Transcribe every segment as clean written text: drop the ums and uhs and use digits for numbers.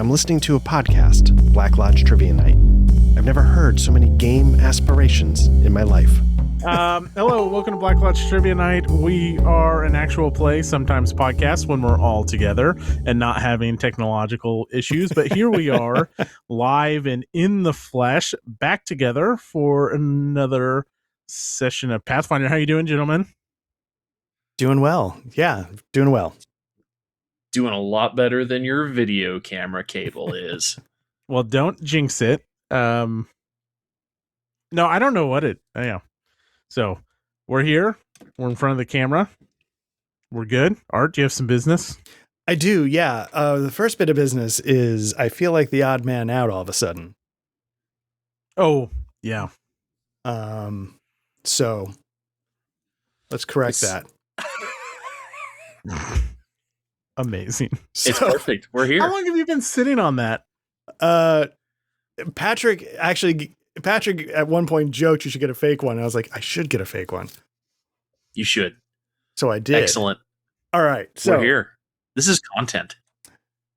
I'm listening to a podcast, Black Lodge Trivia Night. I've never heard so many game aspirations in my life. Hello, welcome to Black Lodge Trivia Night. We are an actual play, sometimes podcast, when we're all together and not having technological issues. But here we are, live and in the flesh, back together for another session of Pathfinder. How you doing, gentlemen? Doing well. Yeah, doing well. Doing a lot better than your video camera cable is. Well, don't jinx it. No, I don't know what it. Yeah. So we're here. We're in front of the camera. We're good. Art, do you have some business? I do, yeah. The first bit of business is I feel like the odd man out all of a sudden. Oh, yeah. So let's correct that. Amazing. It's perfect. We're here. How long have you been sitting on that? Patrick at one point joked you should get a fake one. I was like, I should get a fake one. You should. So I did. Excellent. All right. So we're here. This is content.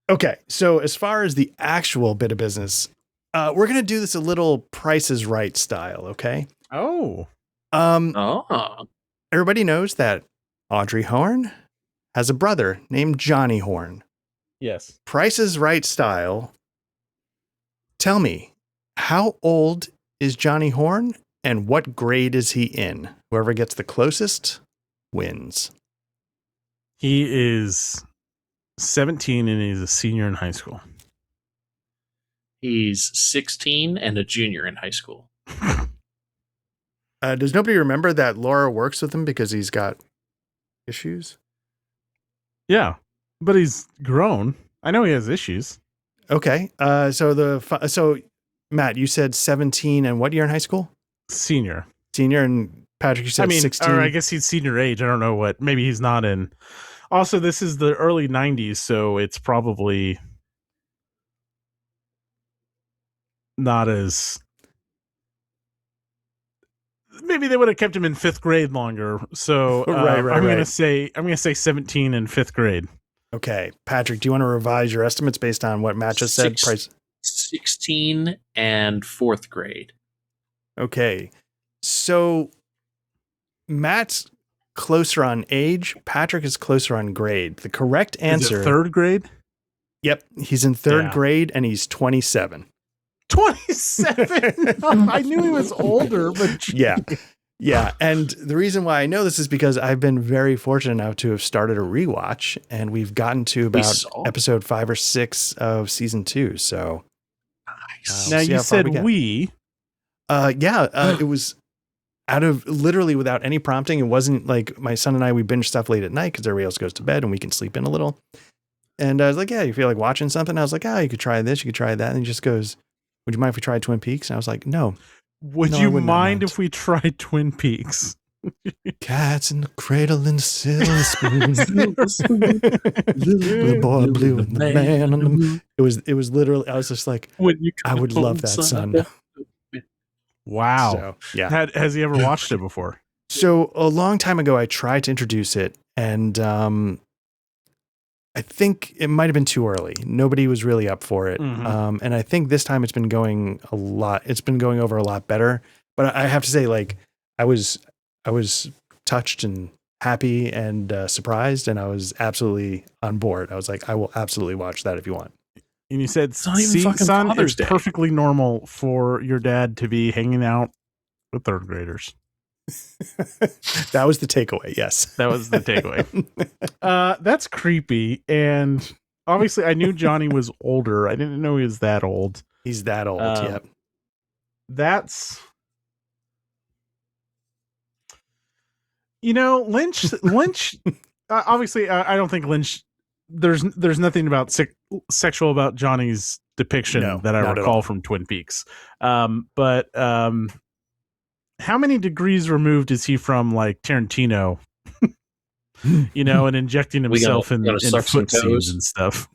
Okay. So as far as the actual bit of business, we're going to do this a little Price is Right style. Okay. Oh. Everybody knows that Audrey Horne has a brother named Johnny Horne. Yes. Price is Right style. Tell me, how old is Johnny Horne and what grade is he in? Whoever gets the closest wins. He is 17 and he's a senior in high school. He's 16 and a junior in high school. Does nobody remember that Laura works with him because he's got issues? Yeah, but he's grown. I know he has issues. Okay. So Matt, you said 17 and what year in high school? Senior. Senior, and Patrick, you said 16. Or I guess he's senior age. I don't know what. Maybe he's not in. Also, this is the early 90s, so it's probably not as. Maybe they would have kept him in fifth grade longer. So I'm gonna say 17 in fifth grade. Okay, Patrick, do you want to revise your estimates based on what Matt just said? 16 and fourth grade. Okay, so Matt's closer on age. Patrick is closer on grade. The correct answer. Is it third grade? Yep, he's in third grade and he's 27. 27? I knew he was older, but yeah. Yeah, and the reason why I know this is because I've been very fortunate now to have started a rewatch, and we've gotten to about episode 5 or 6 of season 2. So, nice. Now you said we. It was out of literally without any prompting. It wasn't like my son and I, we binge stuff late at night because everybody else goes to bed and we can sleep in a little. And I was like, yeah, you feel like watching something? I was like, you could try this, you could try that. And he just goes, would you mind if we tried Twin Peaks? And I was like, no. Would you mind if we tried Twin Peaks? Cats in the cradle and the silver spoon. The boy blue and the man on the moon. It was literally, I was just like, I would love that, son. Wow. So, yeah. Has he ever watched it before? So a long time ago, I tried to introduce it, and I think it might have been too early. Nobody was really up for it. Mm-hmm. And I think this time it's been going over a lot better. But I have to say, like, I was touched and happy and surprised, and I was absolutely on board. I was like, I will absolutely watch that if you want. And you said, son, it's perfectly normal for your dad to be hanging out with third graders. That was the takeaway. Yes, that was the takeaway. That's creepy. And obviously I knew Johnny was older. I didn't know he was that old. He's that old. Yep. That's, Lynch obviously I don't think Lynch, there's nothing about sexual about Johnny's depiction that I recall from Twin Peaks. But how many degrees removed is he from like Tarantino, and injecting himself in foot scenes and stuff?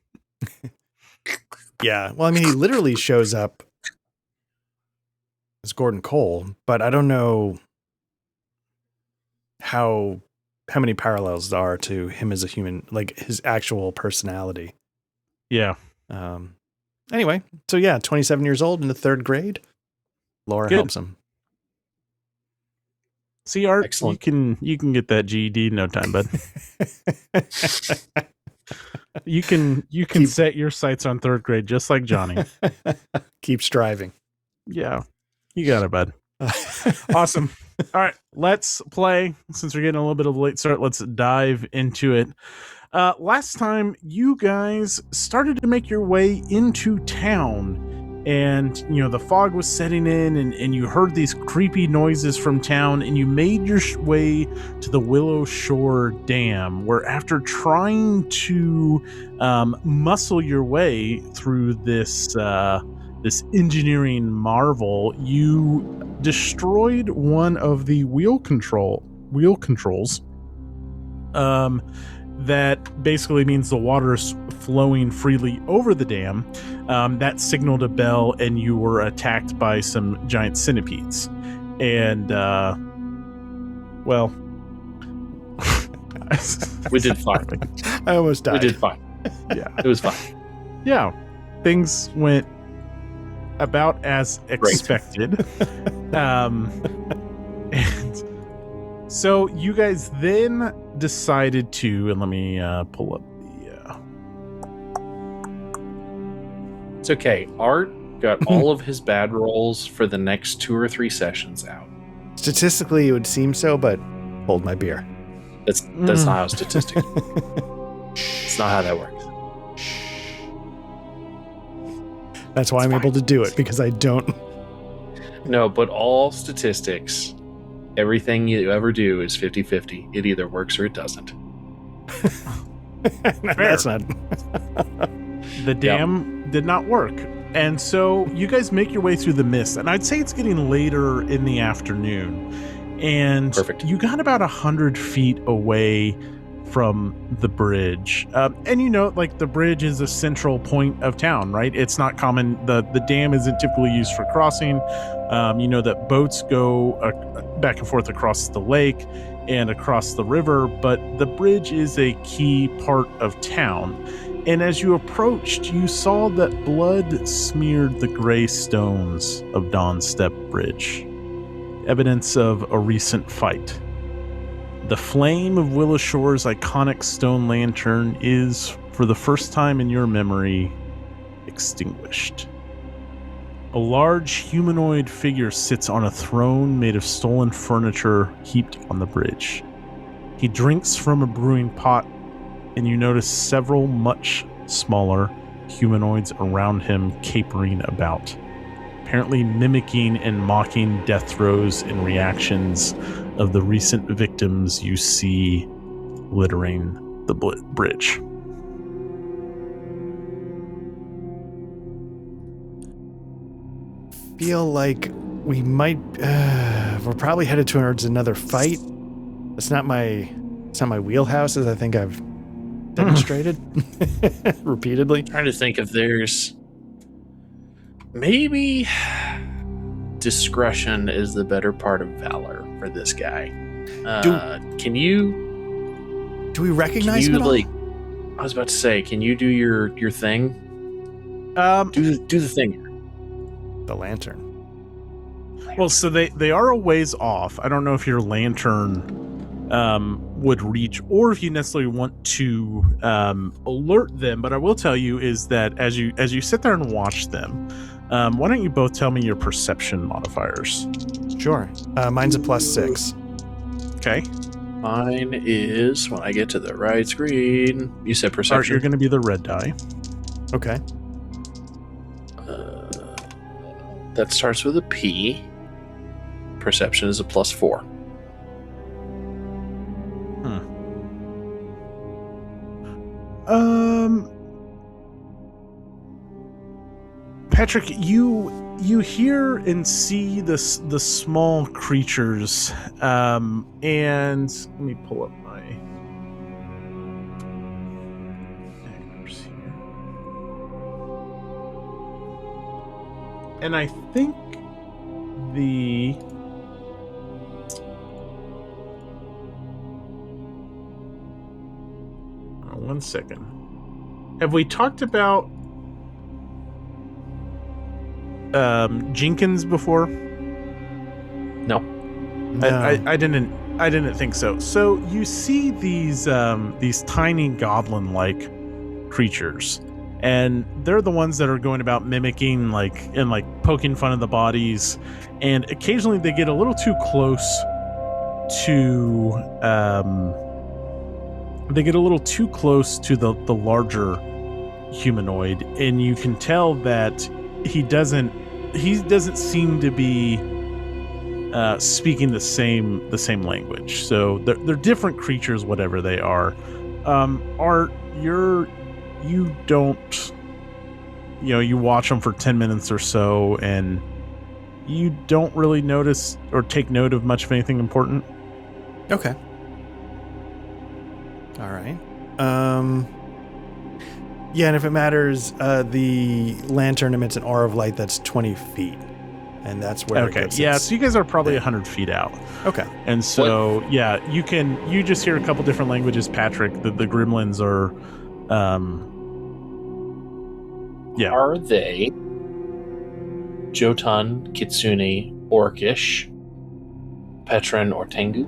Yeah. Well, I mean, he literally shows up as Gordon Cole, but I don't know how many parallels there are to him as a human, like his actual personality. Yeah. Anyway, so yeah, 27 years old in the 3rd grade. Laura helps him. See, Art, Excellent. you can get that GED in no time, bud. You can set your sights on 3rd grade just like Johnny. Keep striving. Yeah, you got it, bud. Awesome. All right, let's play. Since we're getting a little bit of a late start, let's dive into it. Last time, you guys started to make your way into town, and the fog was setting in, and you heard these creepy noises from town, and you made your way to the Willowshore Dam, where after trying to muscle your way through this engineering marvel, you destroyed one of the wheel controls. That basically means the water is flowing freely over the dam. That signaled a bell, and you were attacked by some giant centipedes. And, well... we did fine. I almost died. We did fine. Yeah. It was fine. Yeah. Things went about as expected. And so you guys then decided to, and let me pull up the... It's okay. Art got all of his bad rolls for the next 2 or 3 sessions out. Statistically, it would seem so, but hold my beer. That's not how statistics work. It's not how that works. That's why I'm able to do it, because I don't... No, but all statistics, everything you ever do is 50-50. It either works or it doesn't. That's not... The dam did not work. And so you guys make your way through the mist, and I'd say it's getting later in the afternoon. And Perfect. You got about 100 feet away from the bridge. And like the bridge is a central point of town, right? It's not common. The dam isn't typically used for crossing. That boats go back and forth across the lake and across the river, but the bridge is a key part of town. And as you approached, you saw that blood smeared the gray stones of Dawn Step Bridge, evidence of a recent fight. The flame of Willowshore's iconic stone lantern is, for the first time in your memory, extinguished. A large humanoid figure sits on a throne made of stolen furniture heaped on the bridge. He drinks from a brewing pot, and you notice several much smaller humanoids around him capering about, apparently mimicking and mocking death throes and reactions of the recent victims you see littering the bridge. Feel like we might... we're probably headed towards another fight. It's not my wheelhouse, as I think I've demonstrated repeatedly. Trying to think if there's... Maybe discretion is the better part of valor for this guy. Can you... Do we recognize him at all? I was about to say, can you do your thing? Do the thing. The lantern. Well, so they are a ways off. I don't know if your lantern would reach, or if you necessarily want to alert them. But I will tell you is that as you sit there and watch them, why don't you both tell me your perception modifiers? Sure. Mine's a +6. Okay. Mine is, when I get to the right screen, you said perception. Art, you're going to be the red die. Okay. That starts with a P. Perception is a +4. Patrick, you hear and see the small creatures, and let me pull up my numbers here. And I think the one second. Have we talked about Jenkins before? No. I didn't think so. So you see these tiny goblin-like creatures, and they're the ones that are going about mimicking and poking fun of the bodies, and occasionally they get a little too close to the larger humanoid, and you can tell that he doesn't seem to be speaking the same language. So they're different creatures, whatever they are. Art, you don't, you watch them for 10 minutes or so, and you don't really notice or take note of much of anything important. Okay. All right. Yeah, and if it matters, the lantern emits an aura of light that's 20 feet. And that's where it gets so you guys are probably 100 feet out. Okay. And so, you just hear a couple different languages, Patrick. The gremlins are, Are they Jotun, Kitsune, Orcish, Petran, or Tengu?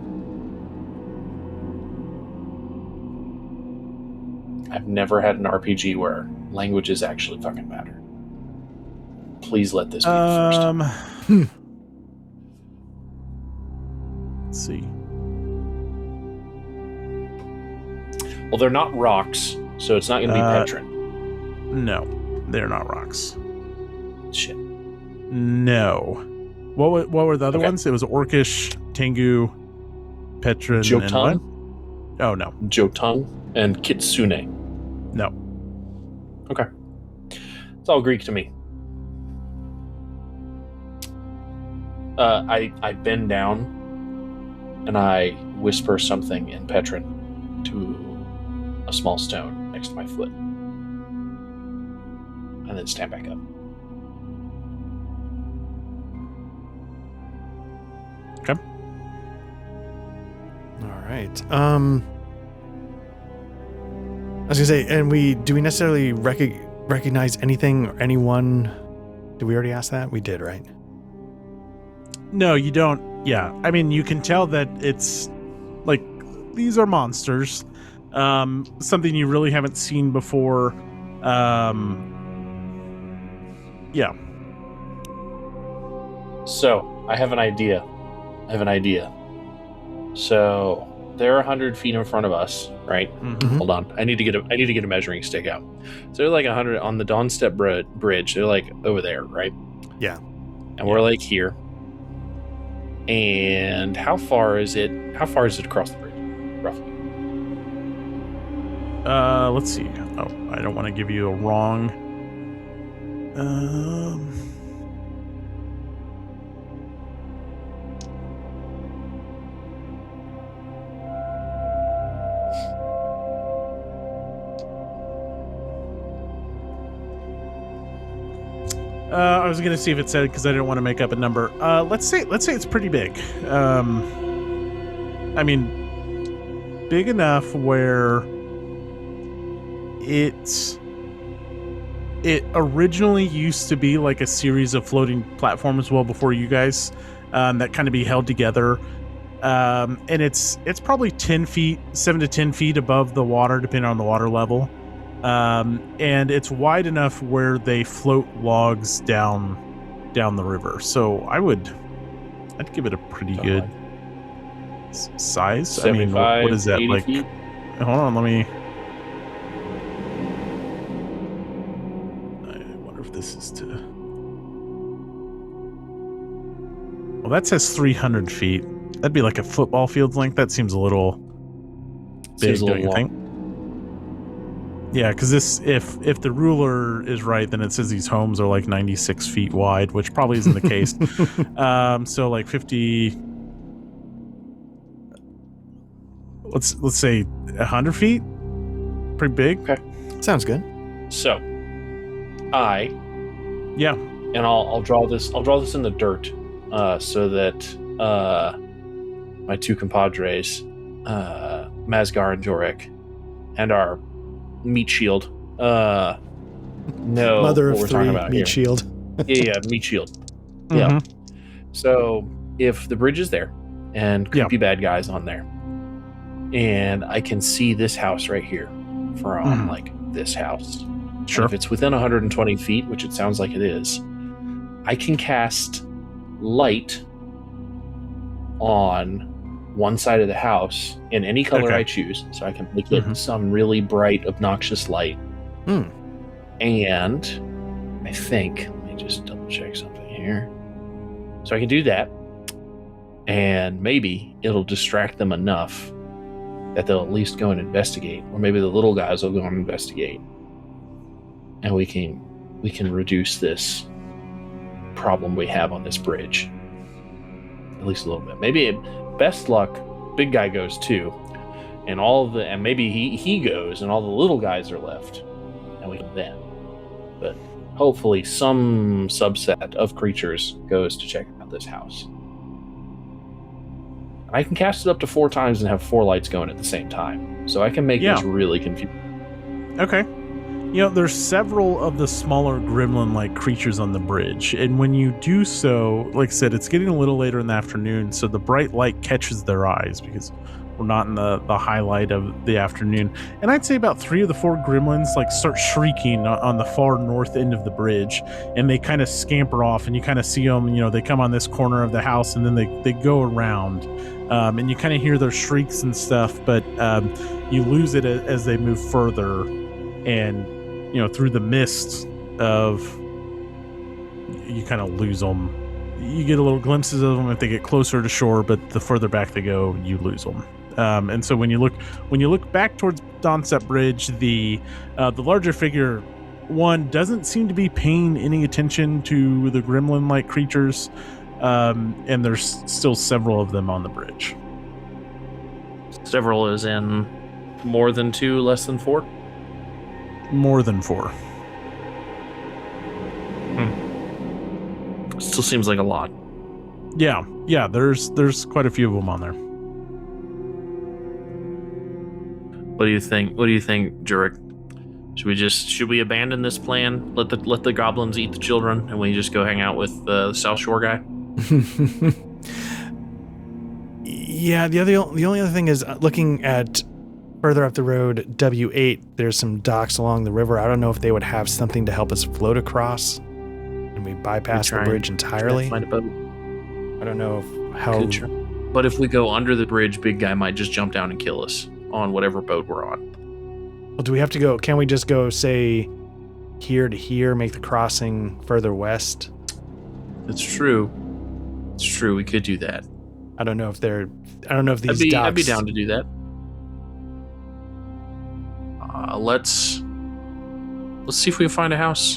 I've never had an RPG where languages actually fucking matter. Please let this be the first. Let's see. Well, they're not rocks, so it's not going to be Petran. No, they're not rocks. Shit. No. What were the other ones? It was Orcish, Tengu, Petran, Jotun? and what? Oh, no. Jotun and Kitsune. No. Okay. It's all Greek to me. I bend down and I whisper something in Petran to a small stone next to my foot. And then stand back up. Okay. All right. I was gonna say, and do we necessarily recognize anything or anyone? Did we already ask that? We did, right? No, you don't. Yeah, I mean, you can tell that it's like these are monsters. Something you really haven't seen before. Yeah. So I have an idea. So they're 100 feet in front of us, right? Mm-hmm. Hold on. I need to get a measuring stick out. So they're like 100 on the Dawnstep Bridge. They're like over there, right? Yeah. And we're like here. And how far is it across the bridge, roughly? Let's see. Oh, I don't want to give you a wrong. I was gonna see if it said, because I didn't want to make up a number. Let's say it's pretty big. I mean, big enough where it originally used to be like a series of floating platforms well before you guys, that kind of be held together. And it's probably 7 to 10 feet above the water, depending on the water level. And it's wide enough where they float logs down the river. So I'd give it a pretty good size. 75, I mean, what is that, 80 like? feet? Hold on, let me. I wonder if this is to. Well, that says 300 feet. That'd be like a football field's length. That seems a little big, don't you think? Yeah, because if the ruler is right, then it says these homes are like 96 feet wide, which probably isn't the case. So like 50. Let's say 100 feet. Pretty big. Okay, Sounds good. so Yeah. and I'll draw this in the dirt, so that my two compadres, Mazgar and Jorik, and our meat shield, know Mother what of we're talking three, about meat here. shield. Yeah, meat shield. Mm-hmm. Yeah. So if the bridge is there and creepy bad guys on there, and I can see this house right here from like this house. Sure. And if it's within 120 feet, which it sounds like it is, I can cast light on one side of the house in any color I choose. So I can make it some really bright, obnoxious light. And I think, let me just double check something here. So I can do that, and maybe it'll distract them enough that they'll at least go and investigate, or maybe the little guys will go and investigate, and we can reduce this problem we have on this bridge at least a little bit. Maybe best luck, big guy goes too, and maybe he goes, and all the little guys are left, and we can then. But hopefully some subset of creatures goes to check out this house. I can cast it up to 4 times and have 4 lights going at the same time. So I can make this really confusing. Okay. There's several of the smaller gremlin-like creatures on the bridge. And when you do so, like I said, it's getting a little later in the afternoon, so the bright light catches their eyes because we're not in the highlight of the afternoon. And I'd say about 3 of the 4 gremlins start shrieking on the far north end of the bridge, and they kind of scamper off, and you kind of see them, they come on this corner of the house, and then they go around. And you kind of hear their shrieks and stuff, but you lose it as they move further, and through the mist of, you kind of lose them. You get a little glimpses of them if they get closer to shore, but the further back they go, you lose them. And so when you look back towards Dawnset Bridge, the larger figure one doesn't seem to be paying any attention to the gremlin-like creatures. And there's still several of them on the bridge. Several is in more than 2, less than 4? More than 4. Still seems like a lot. Yeah, there's quite a few of them on there. What do you think, Jurek? Should we abandon this plan? Let the goblins eat the children, and we just go hang out with the South Shore guy? Yeah, the only other thing is looking at further up the road, W8, there's some docks along the river. I don't know if they would have something to help us float across, and we bypass the bridge entirely. Find a boat. I don't know how. But if we go under the bridge, big guy might just jump down and kill us on whatever boat we're on. Well, do we have to go? Can we just go, say, here to here, make the crossing further west? It's true. We could do that. I don't know if these docks. I'd be down to do that. Let's see if we can find a house.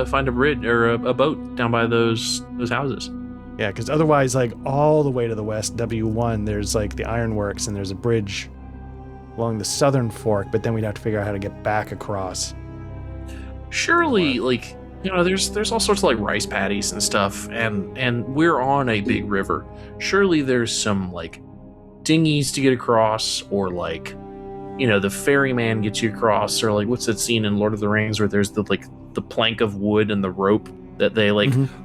Find a bridge or a boat down by those houses. Yeah, because otherwise, all the way to the west, W1, there's the ironworks, and there's a bridge along the southern fork, but then we'd have to figure out how to get back across. Surely, there's all sorts of rice paddies and stuff, and we're on a big river. Surely there's some dinghies to get across, or the ferryman gets you across, or what's that scene in Lord of the Rings where there's the plank of wood and the rope that they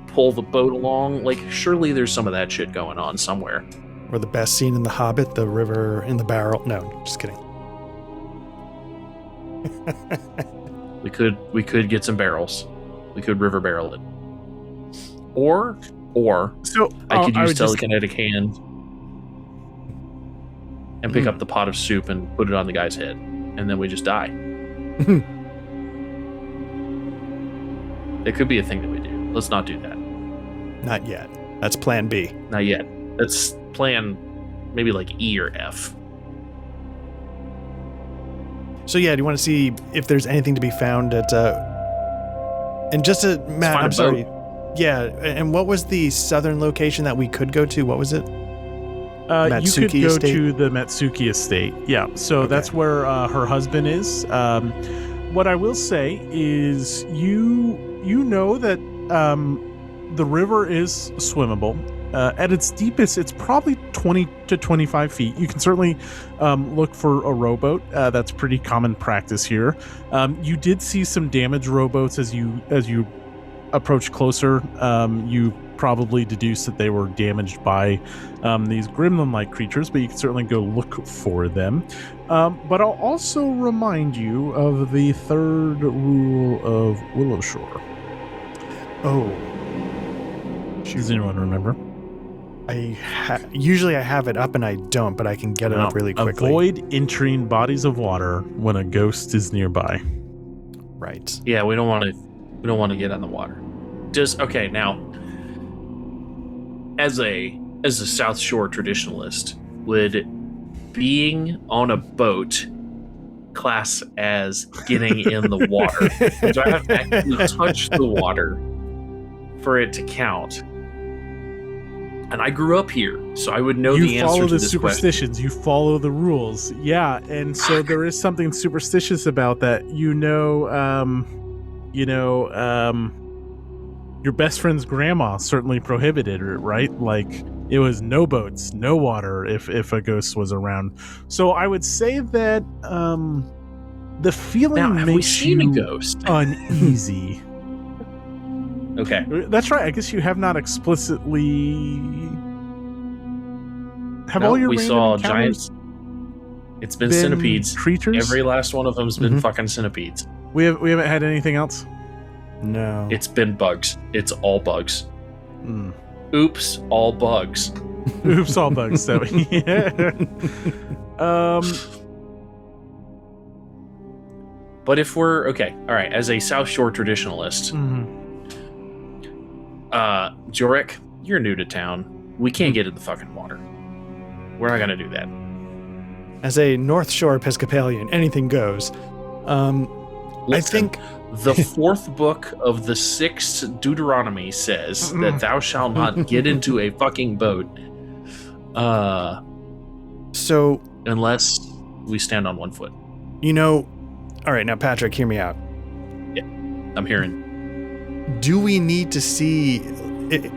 pull the boat along. Surely there's some of that shit going on somewhere. Or the best scene in The Hobbit, the river in the barrel. No, just kidding. We could get some barrels. We could river barrel it. Or I could use telekinetic hand and pick up the pot of soup and put it on the guy's head, and then we just die. It could be a thing that we do. Let's not do that. Not yet. That's plan B. Not yet. That's plan maybe E or F. So yeah, do you want to see if there's anything to be found at and just Matt, I'm sorry. Yeah, and what was the southern location that we could go to? What was it? You could go estate? To the Matsuki estate. Yeah, so okay. That's where her husband is. What I will say is you know that the river is swimmable. At its deepest, it's probably 20 to 25 feet. You can certainly look for a rowboat. That's pretty common practice here. You did see some damaged rowboats as you approach closer. You probably deduce that they were damaged by these gremlin-like creatures, but you can certainly go look for them. But I'll also remind you of the third rule of Willowshore. Oh. Does anyone remember? Usually I have it up and I don't, but I can get it up really quickly. Avoid entering bodies of water when a ghost is nearby. Right. Yeah, we don't want to get on the water. Okay, now as a South Shore traditionalist, would being on a boat class as getting in the water? Do I have to actually touch the water for it to count? And I grew up here, so I would know the answer to this question. You follow the superstitions. You follow the rules. Yeah, and so there is something superstitious about that. Your best friend's grandma certainly prohibited it, right? Like, it was no boats, no water if a ghost was around. So I would say that the feeling makes you a ghost? Uneasy. Okay. That's right. I guess you have not explicitly... all your we random saw encounters giants. It's been centipedes. Creatures? Every last one of them's been fucking centipedes. We haven't had anything else? No. It's been bugs. It's all bugs. Mm. Oops, all bugs. Oops, all bugs. So, yeah. But if we're okay, all right, as a South Shore traditionalist, Jorek, you're new to town. We can't get in the fucking water. We're not gonna do that. As a North Shore Episcopalian, anything goes. I think the fourth book of the 6th Deuteronomy says that thou shalt not get into a fucking boat. So unless we stand on one foot. All right, now Patrick, hear me out. Yeah, I'm hearing. Do we need to see...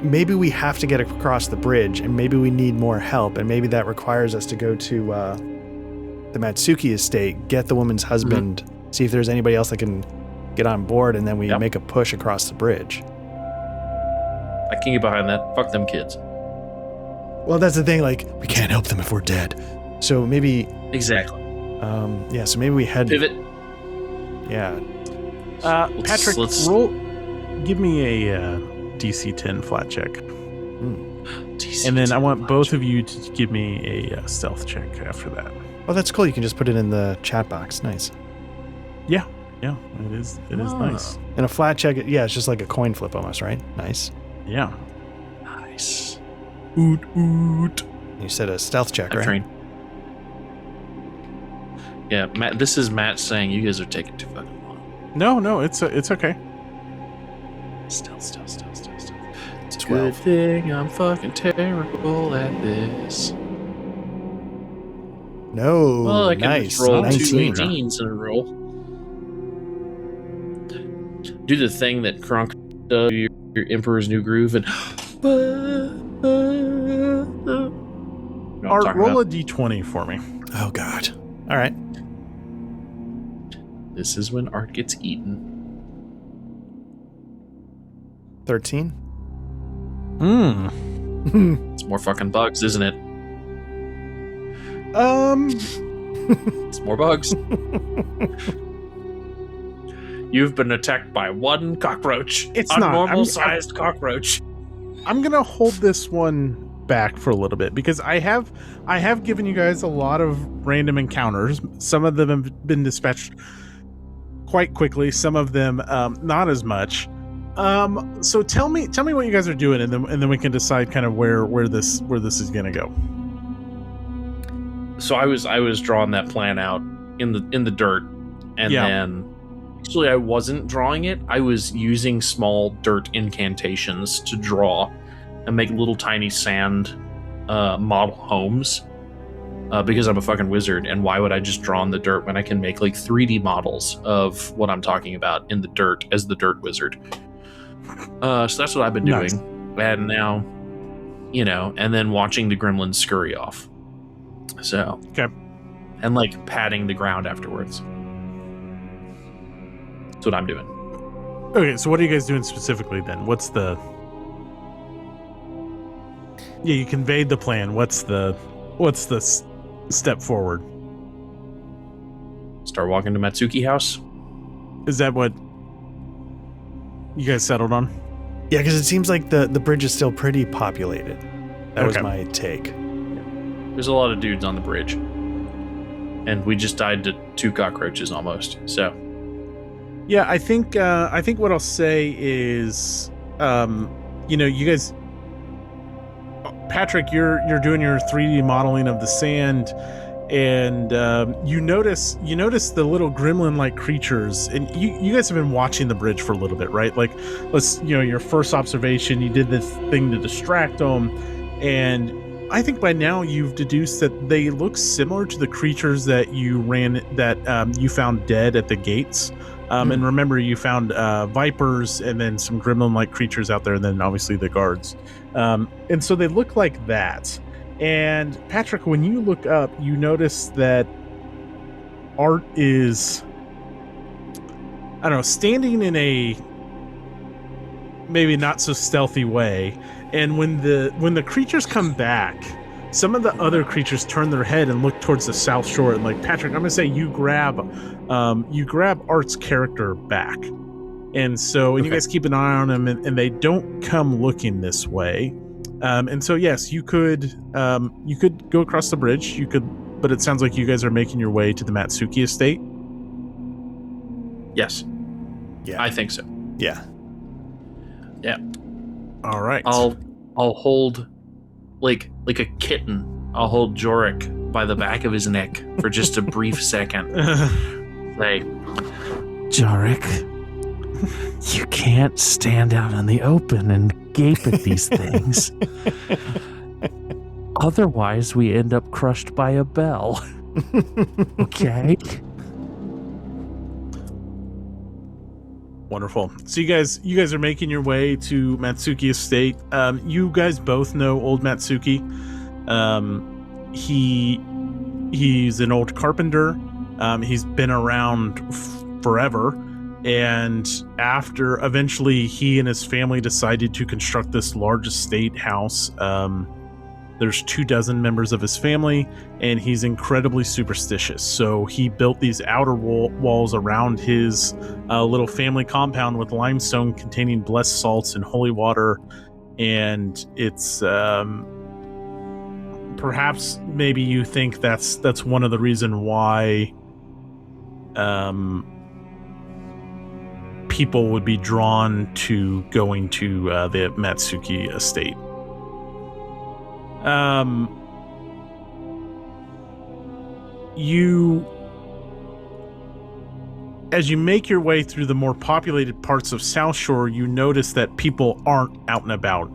maybe we have to get across the bridge, and maybe we need more help, and maybe that requires us to go to the Matsuki estate, get the woman's husband, see if there's anybody else that can get on board, and then we make a push across the bridge. I can get behind that. Fuck them kids. Well, that's the thing, like, we can't help them if we're dead. So maybe... Exactly. So maybe we head... Pivot. Yeah. Patrick, roll... Give me a DC 10 flat check. And then I want both of you to give me a stealth check after that. Oh, that's cool. You can just put it in the chat box. Nice. Yeah, it is nice. And a flat check, it's just like a coin flip almost, right? Nice. Yeah. Nice. Oot, oot. You said a stealth check, right? Trained. Yeah, Matt. This is Matt saying you guys are taking too fucking long. No, it's okay. Stealth. It's a 12. good thing I'm fucking terrible at this. No, Well, I can nice. just roll 19. 2 18s in a row. Do the thing that Kronk does, your Emperor's New Groove, and Art, roll a d20 for me. Oh, God. All right. This is when Art gets eaten. 13. It's more fucking bugs, isn't it? It's more bugs. You've been attacked by one cockroach. It's a not. normal-sized cockroach. I'm gonna hold this one back for a little bit because I have given you guys a lot of random encounters. Some of them have been dispatched quite quickly. Some of them not as much. So tell me what you guys are doing, and then we can decide kind of where this is gonna go. So I was drawing that plan out in the dirt, and then actually I wasn't drawing it. I was using small dirt incantations to draw and make little tiny sand model homes because I'm a fucking wizard. And why would I just draw in the dirt when I can make like 3D models of what I'm talking about in the dirt as the dirt wizard? So that's what I've been doing. Nice. And now and then watching the gremlins scurry off. So, okay. And like patting the ground afterwards. That's what I'm doing. Okay, so what are you guys doing specifically then? What's the... Yeah, you conveyed the plan. What's the step forward? Start walking to Matsuki house. Is that what you guys settled on? Yeah, because it seems like the bridge is still pretty populated. That was my take. There's a lot of dudes on the bridge. And we just died to 2 cockroaches almost. So yeah, I think what I'll say is you guys, Patrick, you're doing your 3D modeling of the sand, and you notice the little gremlin-like creatures, and you guys have been watching the bridge for a little bit, right? Like, your first observation, you did this thing to distract them, and I think by now you've deduced that they look similar to the creatures that you found dead at the gates. And remember, you found vipers and then some gremlin-like creatures out there, and then obviously the guards. And so they look like that. And Patrick, when you look up, you notice that Art is, I don't know, standing in a maybe not so stealthy way. And when the creatures come back, some of the other creatures turn their head and look towards the south shore. And like, Patrick, I'm gonna say you grab Art's character back, and so you guys keep an eye on them, and they don't come looking this way. And so yes, you could go across the bridge. But it sounds like you guys are making your way to the Matsuki estate. Yes. Yeah, I think so. Yeah. Yeah. All right. I'll hold like a kitten. I'll hold Jorik by the back of his neck for just a brief second. Say, Jorik, you can't stand out in the open and gape at these things. Otherwise, we end up crushed by a bell. Okay? Wonderful. So you guys are making your way to Matsuki Estate. You guys both know old Matsuki. He's an old carpenter. He's been around forever. And after eventually he and his family decided to construct this large estate house, there's 24 members of his family, and he's incredibly superstitious. So he built these outer walls around his little family compound with limestone containing blessed salts and holy water. And it's perhaps maybe you think that's one of the reason why people would be drawn to going to the Matsuki estate. As you make your way through the more populated parts of South Shore, you notice that people aren't out and about.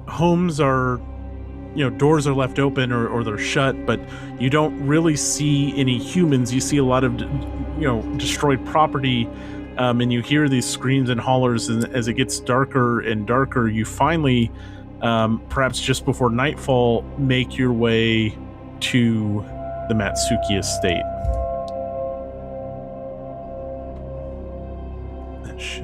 Homes are, doors are left open or they're shut, but you don't really see any humans. You see a lot of, destroyed property, and you hear these screams and hollers. And as it gets darker and darker, you finally, perhaps just before nightfall, make your way to the Matsuki estate. That should...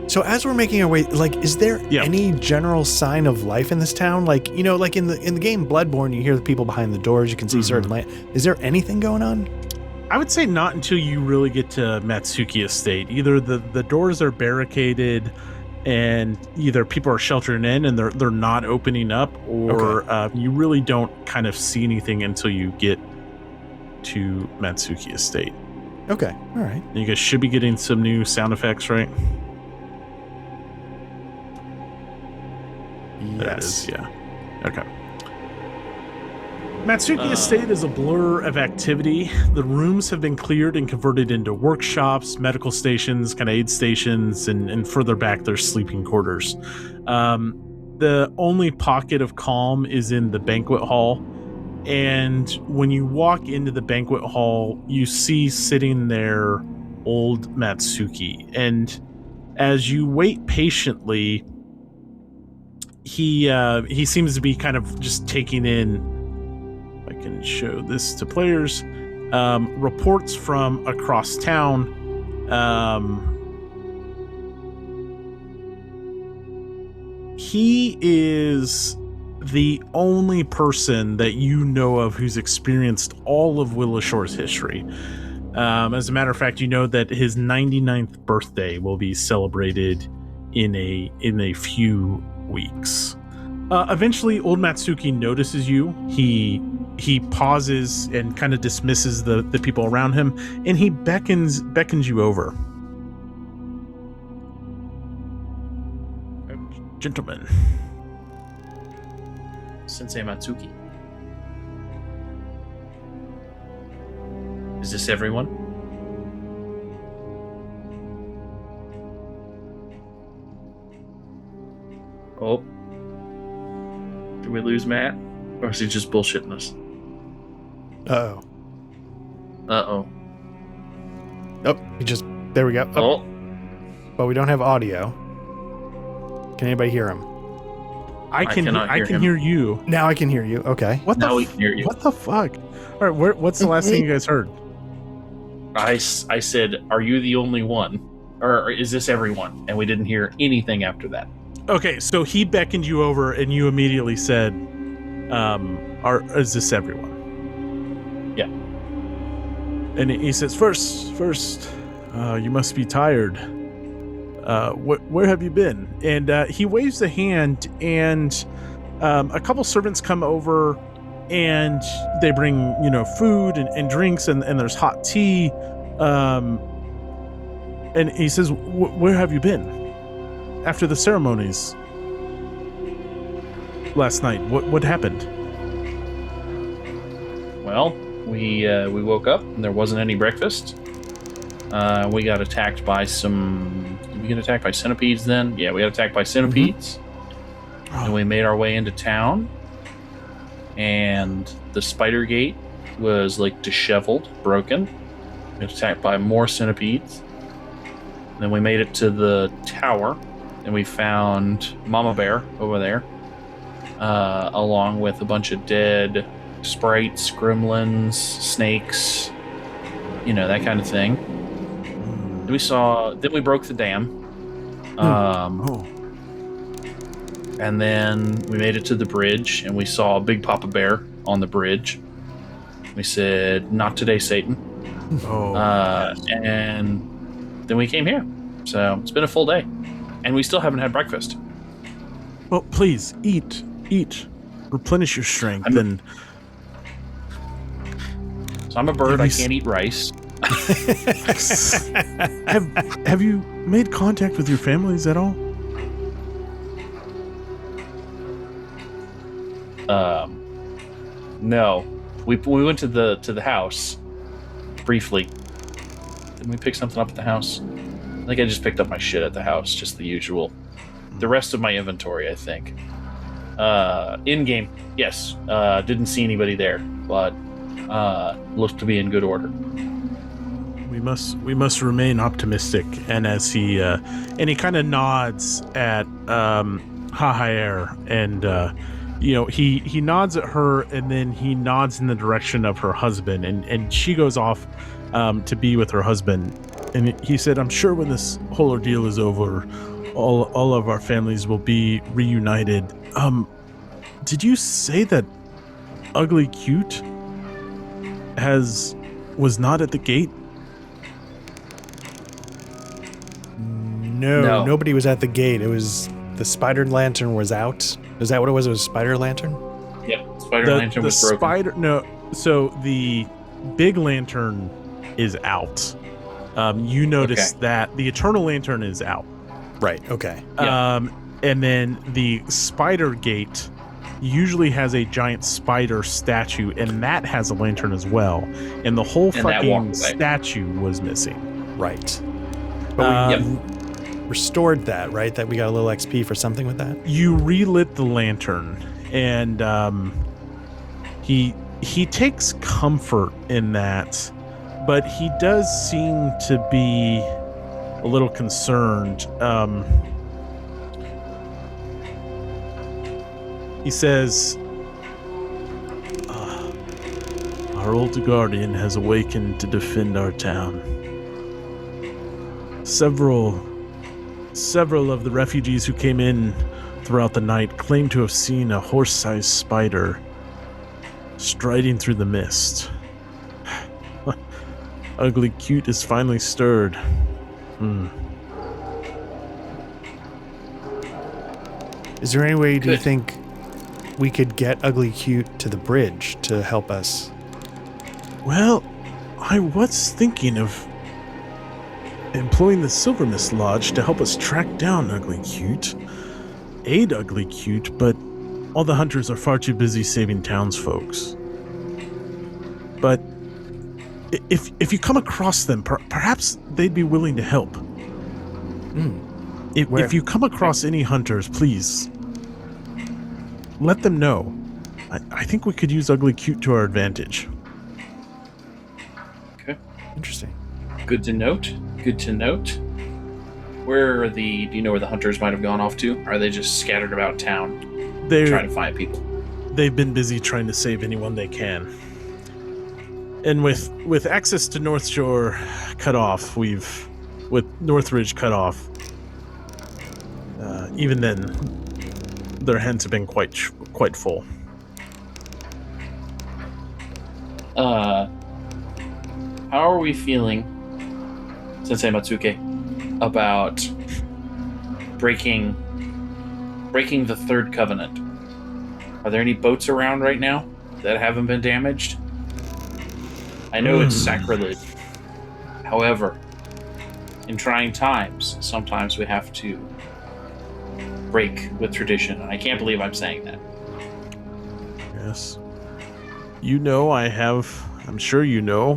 So as we're making our way, is there any general sign of life in this town? Like in the game Bloodborne, you hear the people behind the doors, you can see certain light. Is there anything going on? I would say not until you really get to Matsuki Estate. Either the doors are barricaded and either people are sheltering in and they're not opening up, or you really don't kind of see anything until you get to Matsuki Estate. Okay, all right. And you guys should be getting some new sound effects, right? Yes. That is, yeah. Okay. Matsuki Estate is a blur of activity. The rooms have been cleared and converted into workshops, medical stations, kind of aid stations, and further back there's sleeping quarters. The only pocket of calm is in the banquet hall. And when you walk into the banquet hall, you see sitting there old Matsuki. And As you wait patiently, he seems to be kind of just taking in, if I can show this to players, reports from across town. He is the only person that you know of who's experienced all of Willowshore's history. As a matter of fact, you know that his 99th birthday will be celebrated in a few weeks. Eventually, old Matsuki notices you. He pauses and kind of dismisses the people around him, and he beckons you over. Gentlemen. Sensei Matsuki. Is this everyone? Oh. Did we lose Matt? Or is he just bullshitting us? Uh-oh. Uh-oh. Oh, there we go. Oh. But we don't have audio. Can anybody hear him? I can hear you. Now I can hear you. Okay. We can hear you. What the fuck? All right, what's the last thing you guys heard? I said, are you the only one? Or is this everyone? And we didn't hear anything after that. Okay, so he beckoned you over and you immediately said, is this everyone? Yeah. And he says, first, you must be tired. Where have you been? And he waves a hand, and a couple servants come over, and they bring food and drinks, and there's hot tea. And he says, "Where have you been after the ceremonies last night? What happened?" Well, we woke up and there wasn't any breakfast. We got attacked by Did we get attacked by centipedes then? Yeah, we got attacked by centipedes. Mm-hmm. And we made our way into town. And the spider gate was like disheveled, broken. We got attacked by more centipedes. And then we made it to the tower. And we found Mama Bear over there. Along with a bunch of dead sprites, gremlins, snakes. That kind of thing. Then we broke the dam. And then we made it to the bridge, and we saw a big Papa Bear on the bridge. We said, "Not today, Satan." And then we came here. So it's been a full day, and we still haven't had breakfast. Well, please eat, replenish your strength. So I'm a bird. I can't eat rice. Have you made contact with your families at all? No. We went to the house briefly. Didn't we pick something up at the house? I think I just picked up my shit at the house, just the usual. The rest of my inventory, I think. In game, yes. Didn't see anybody there, but looked to be in good order. We must remain optimistic. And as he kind of nods at Hahaer, and he nods at her, and then he nods in the direction of her husband, and she goes off to be with her husband. And he said, "I'm sure when this whole ordeal is over, all of our families will be reunited." Did you say that Ugly Cute was not at the gate? No, nobody was at the gate. It was the spider lantern was out. Is that what it was? It was spider lantern? Yep, spider lantern was broken. So the big lantern is out. You notice that the eternal lantern is out. Right, okay. And then the spider gate usually has a giant spider statue, and that has a lantern as well. And the whole fucking statue was missing. Right. But we restored that, right? That we got a little XP for something with that? You relit the lantern, and he takes comfort in that, but he does seem to be a little concerned. He says, our old guardian has awakened to defend our town. Several of the refugees who came in throughout the night claim to have seen a horse-sized spider striding through the mist. Ugly Cute is finally stirred. Is there any way, do you think, we could get Ugly Cute to the bridge to help us? Well, I was thinking of employing the Silver Mist Lodge to help us track down Ugly Cute, aid Ugly Cute, but all the hunters are far too busy saving townsfolks. But if you come across them, perhaps they'd be willing to help. If you come across any hunters, please let them know. I think we could use Ugly Cute to our advantage. Okay. Interesting. Good to note. Where are do you know where the hunters might have gone off to? Or are they just scattered about town trying to find people? They've been busy trying to save anyone they can. And with access to North Shore cut off, with Northridge cut off, even then, their hands have been quite full. How are we feeling, Sensei Matsuke, about breaking the Third Covenant? Are there any boats around right now that haven't been damaged? I know it's sacrilege. However, in trying times, sometimes we have to break with tradition, and I can't believe I'm saying that. Yes. You know, I'm sure you know,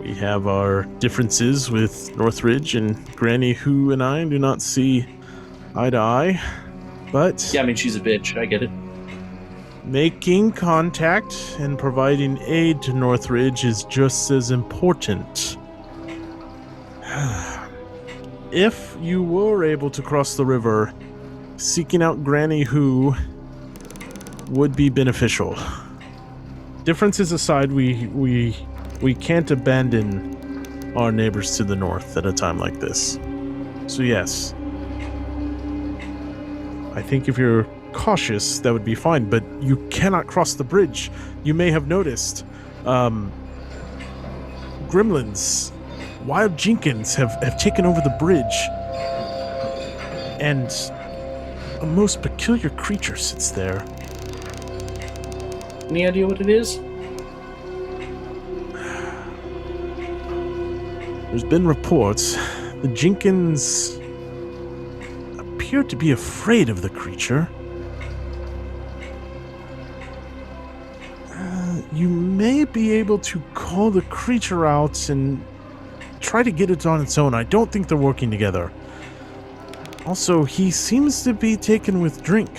we have our differences with Northridge, and Granny Who and I do not see eye to eye, but... Yeah, I mean, she's a bitch, I get it. Making contact and providing aid to Northridge is just as important. If you were able to cross the river, seeking out Granny Who would be beneficial. Differences aside, we can't abandon our neighbors to the north at a time like this. So yes, I think if you're cautious, that would be fine, but you cannot cross the bridge. You may have noticed, gremlins, wild Jenkins have taken over the bridge, and a most peculiar creature sits there. Any idea what it is? There's been reports the Jenkins appear to be afraid of the creature. You may be able to call the creature out and try to get it on its own. I don't think they're working together. Also, he seems to be taken with drink.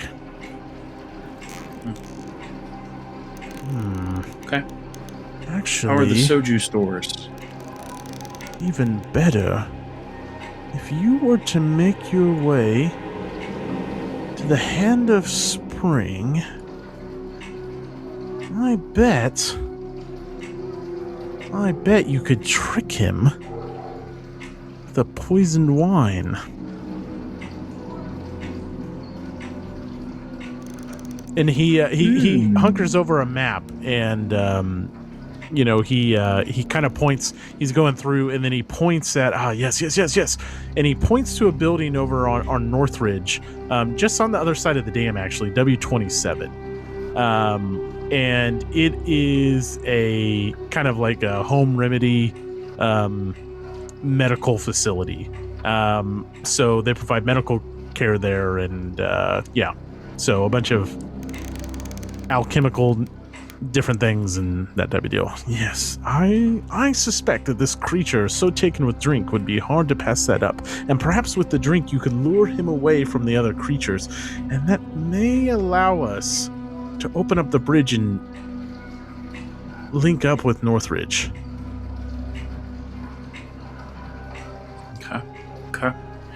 Okay. Actually, how are the soju stores? Even better. If you were to make your way to the Hand of Spring, I bet you could trick him with a poisoned wine. And he hunkers over a map, and he kind of points. He's going through, and then he points at yes, and he points to a building over on Northridge, just on the other side of the dam, actually, W27. And it is a kind of like a home remedy medical facility. So they provide medical care there, and so a bunch of alchemical different things and that type of deal. Yes, I suspect that this creature, so taken with drink, would be hard to pass that up. And perhaps with the drink you could lure him away from the other creatures, and that may allow us to open up the bridge and link up with Northridge.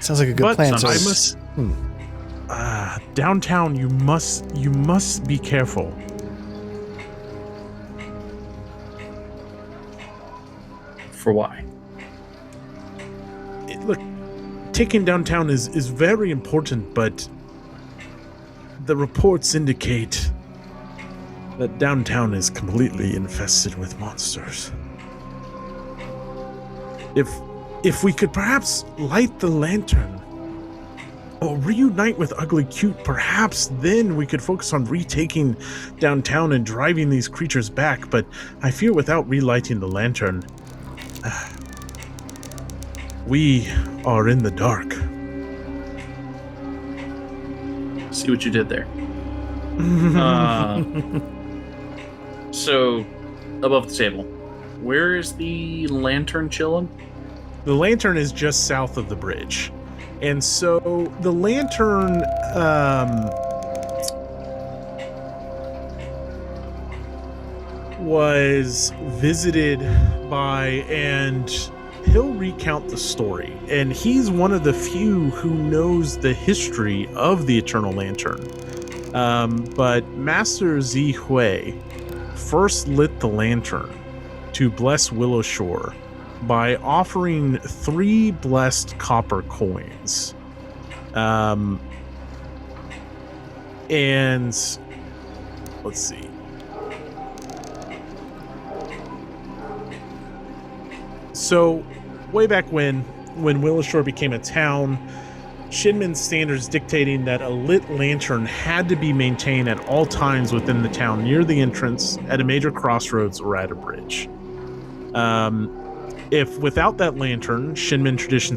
Sounds like a good plan. So I must. Downtown, you must be careful. For why? Look, taking downtown is very important, but the reports indicate that downtown is completely infested with monsters. If we could perhaps light the lantern or reunite with Ugly Cute, perhaps then we could focus on retaking downtown and driving these creatures back. But I fear without relighting the lantern, we are in the dark. See what you did there. So, above the table, where is the lantern chilling? The lantern is just south of the bridge. And so the lantern was visited by, and he'll recount the story. And he's one of the few who knows the history of the Eternal Lantern. But Master Zi Hui first lit the lantern to bless Willowshore by offering 3 blessed copper coins. And let's see. So, way back when Willowshore became a town, Shinmen's standards dictating that a lit lantern had to be maintained at all times within the town, near the entrance, at a major crossroads, or at a bridge. If without that lantern, Shinmen tradition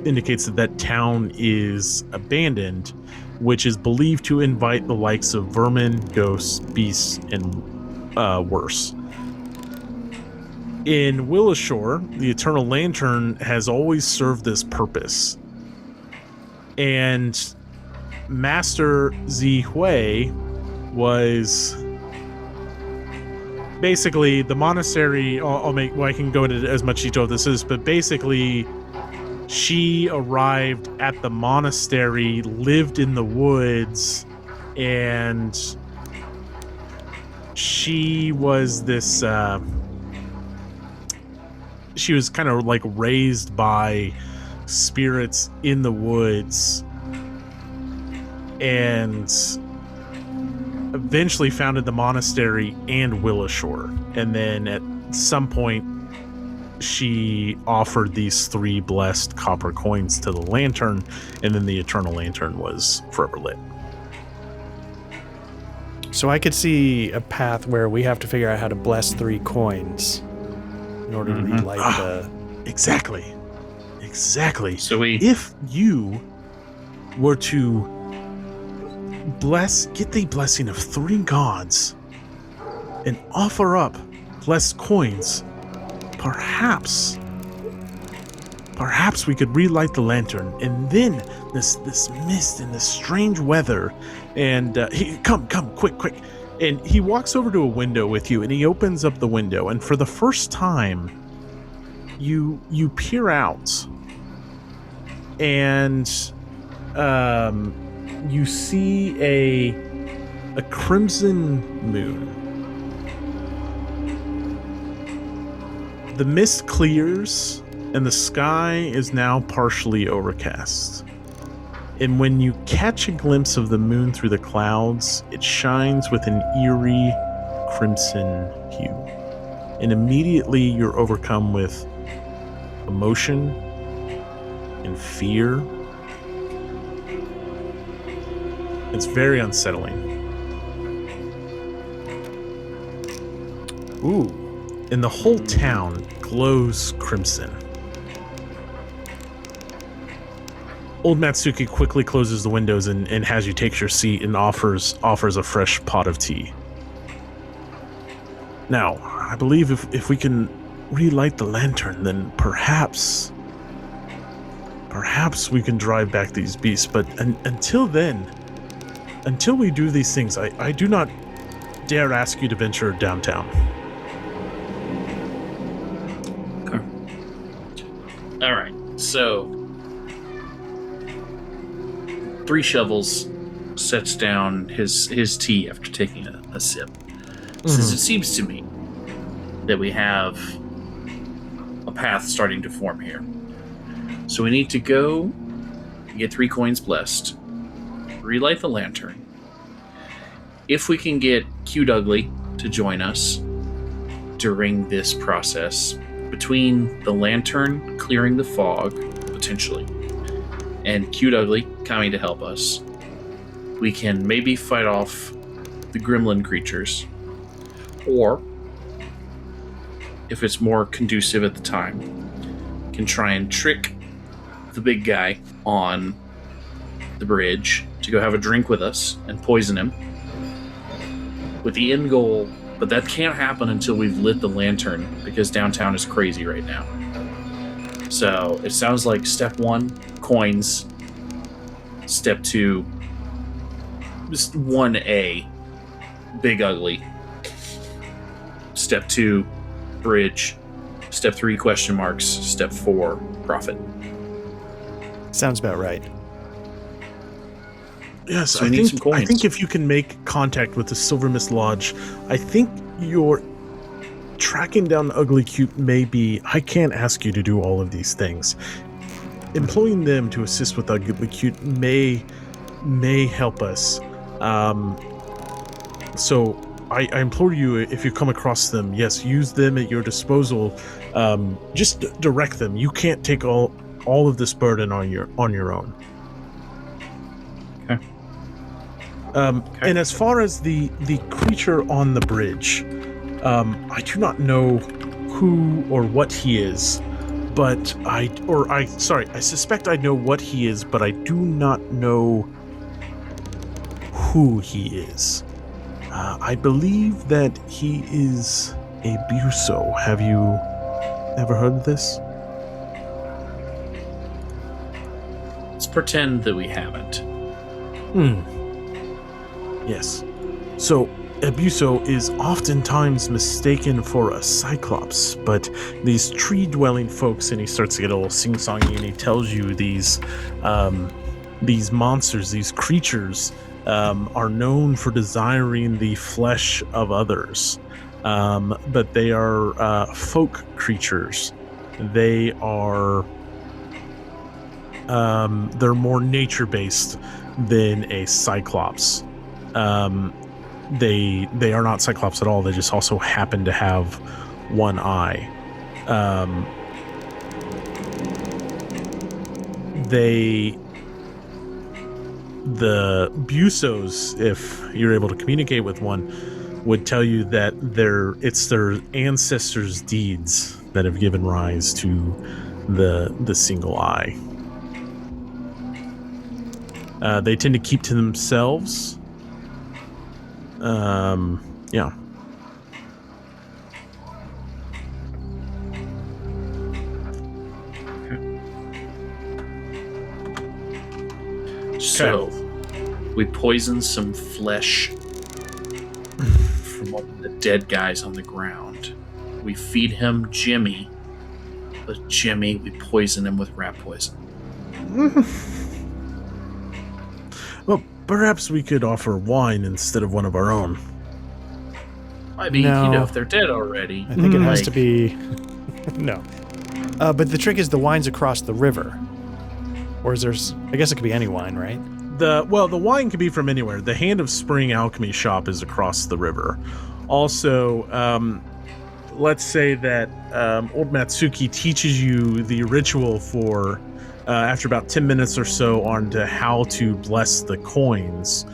indicates that town is abandoned, which is believed to invite the likes of vermin, ghosts, beasts, and worse. In Willowshore, the Eternal Lantern has always served this purpose. And Master Zi Hui was basically the monastery. I can go into as much detail as this is, but basically she arrived at the monastery, lived in the woods, and she was this she was kind of like raised by spirits in the woods, and eventually founded the monastery and Willowshore. And then at some point she offered these 3 blessed copper coins to the lantern, and then the Eternal Lantern was forever lit. So I could see a path where we have to figure out how to bless 3 coins in order to relight the... Exactly. So if you were to get the blessing of 3 gods and offer up blessed coins, perhaps we could relight the lantern, and then this mist and this strange weather, and come quick, and he walks over to a window with you, and he opens up the window, and for the first time you peer out, and you see a crimson moon. The mist clears and the sky is now partially overcast. And when you catch a glimpse of the moon through the clouds, it shines with an eerie crimson hue. And immediately you're overcome with emotion and fear. It's very unsettling. Ooh. And the whole town glows crimson. Old Matsuki quickly closes the windows and has you take your seat and offers a fresh pot of tea. Now, I believe if we can relight the lantern, then perhaps we can drive back these beasts. But until then, until we do these things, I do not dare ask you to venture downtown. Okay. All right. So 3 shovels, sets down his tea after taking a sip. Says, it seems to me that we have a path starting to form here. So we need to go get 3 coins blessed, relight the lantern. If we can get Q Ugly to join us during this process, between the lantern clearing the fog, potentially, and Q Ugly coming to help us, we can maybe fight off the gremlin creatures, or, if it's more conducive at the time, can try and trick the big guy on the bridge to go have a drink with us and poison him, with the end goal. But that can't happen until we've lit the lantern, because downtown is crazy right now. So it sounds like step 1, coins. Step 2, just 1A, Big Ugly. Step 2, bridge. Step 3, question marks. Step 4, profit. Sounds about right. Yes, so I think if you can make contact with the Silver Mist Lodge, I think your tracking down Ugly Cute may be... I can't ask you to do all of these things. Employing them to assist with Ugly Cute may help us. So I implore you, if you come across them, yes, use them at your disposal. Just direct them. You can't take all of this burden on your own. Okay. And as far as the creature on the bridge, I do not know who or what he is, but I suspect I know what he is, but I do not know who he is. I believe that he is a Buso. Have you ever heard of this? Let's pretend that we haven't. Yes. So, Abuso is oftentimes mistaken for a cyclops, but these tree-dwelling folks, and he starts to get a little sing-songy, and he tells you these monsters, these creatures, are known for desiring the flesh of others. But they are folk creatures. They are... they're more nature-based than a cyclops. They are not cyclops at all. They just also happen to have one eye. The Busos, if you're able to communicate with one, would tell you that it's their ancestors' deeds that have given rise to the single eye. They tend to keep to themselves. Yeah. So, we poison some flesh from one of the dead guys on the ground. We feed him Jimmy, but Jimmy, we poison him with rat poison. Well, perhaps we could offer wine instead of one of our own. I mean, No. if they're dead already. I think it has to be... No. But the trick is the wine's across the river. Or is there's... I guess it could be any wine, right? The wine could be from anywhere. The Hand of Spring Alchemy shop is across the river. Also, let's say that old Matsuki teaches you the ritual for... after about 10 minutes or so on to how to bless the coins.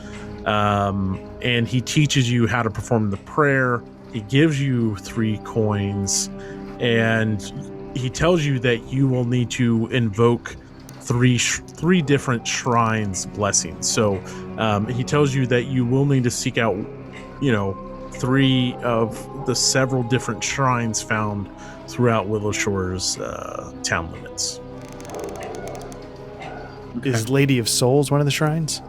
And he teaches you how to perform the prayer. He gives you 3 coins, and he tells you that you will need to invoke three different shrines blessings. So he tells you that you will need to seek out, 3 of the several different shrines found throughout Willowshore's town limits. Okay. Is Lady of Souls one of the shrines?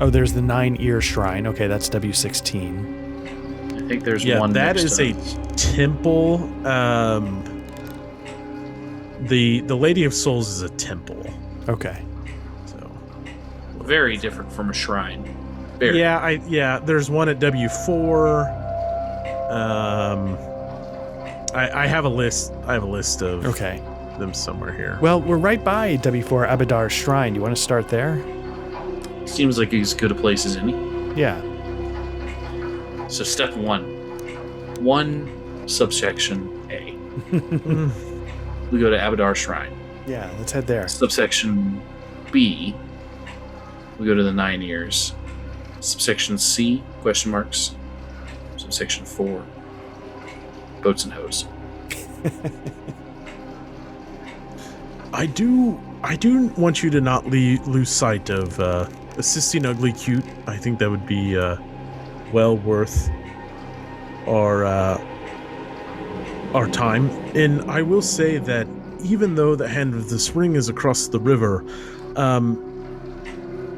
Oh, there's the 9-ear shrine. Okay, that's W16. think there's one. That next is to a us. temple. The Lady of Souls is a temple. Okay. So Very different from a shrine. Very. yeah. There's one at W4. I have a list. I have a list of them somewhere here. Well, we're right by W4 Abadar's shrine. You want to start there? Seems like he's good a place as any. Yeah. So step 1 subsection A. We go to Abadar Shrine. Yeah, let's head there. Subsection B, we go to the 9 Ears. Subsection C, question marks. Subsection 4, boats and hoes. I do want you to not lose sight of assisting Ugly Cute. I think that would be well worth our time. And I will say that even though the Hand of the Spring is across the river,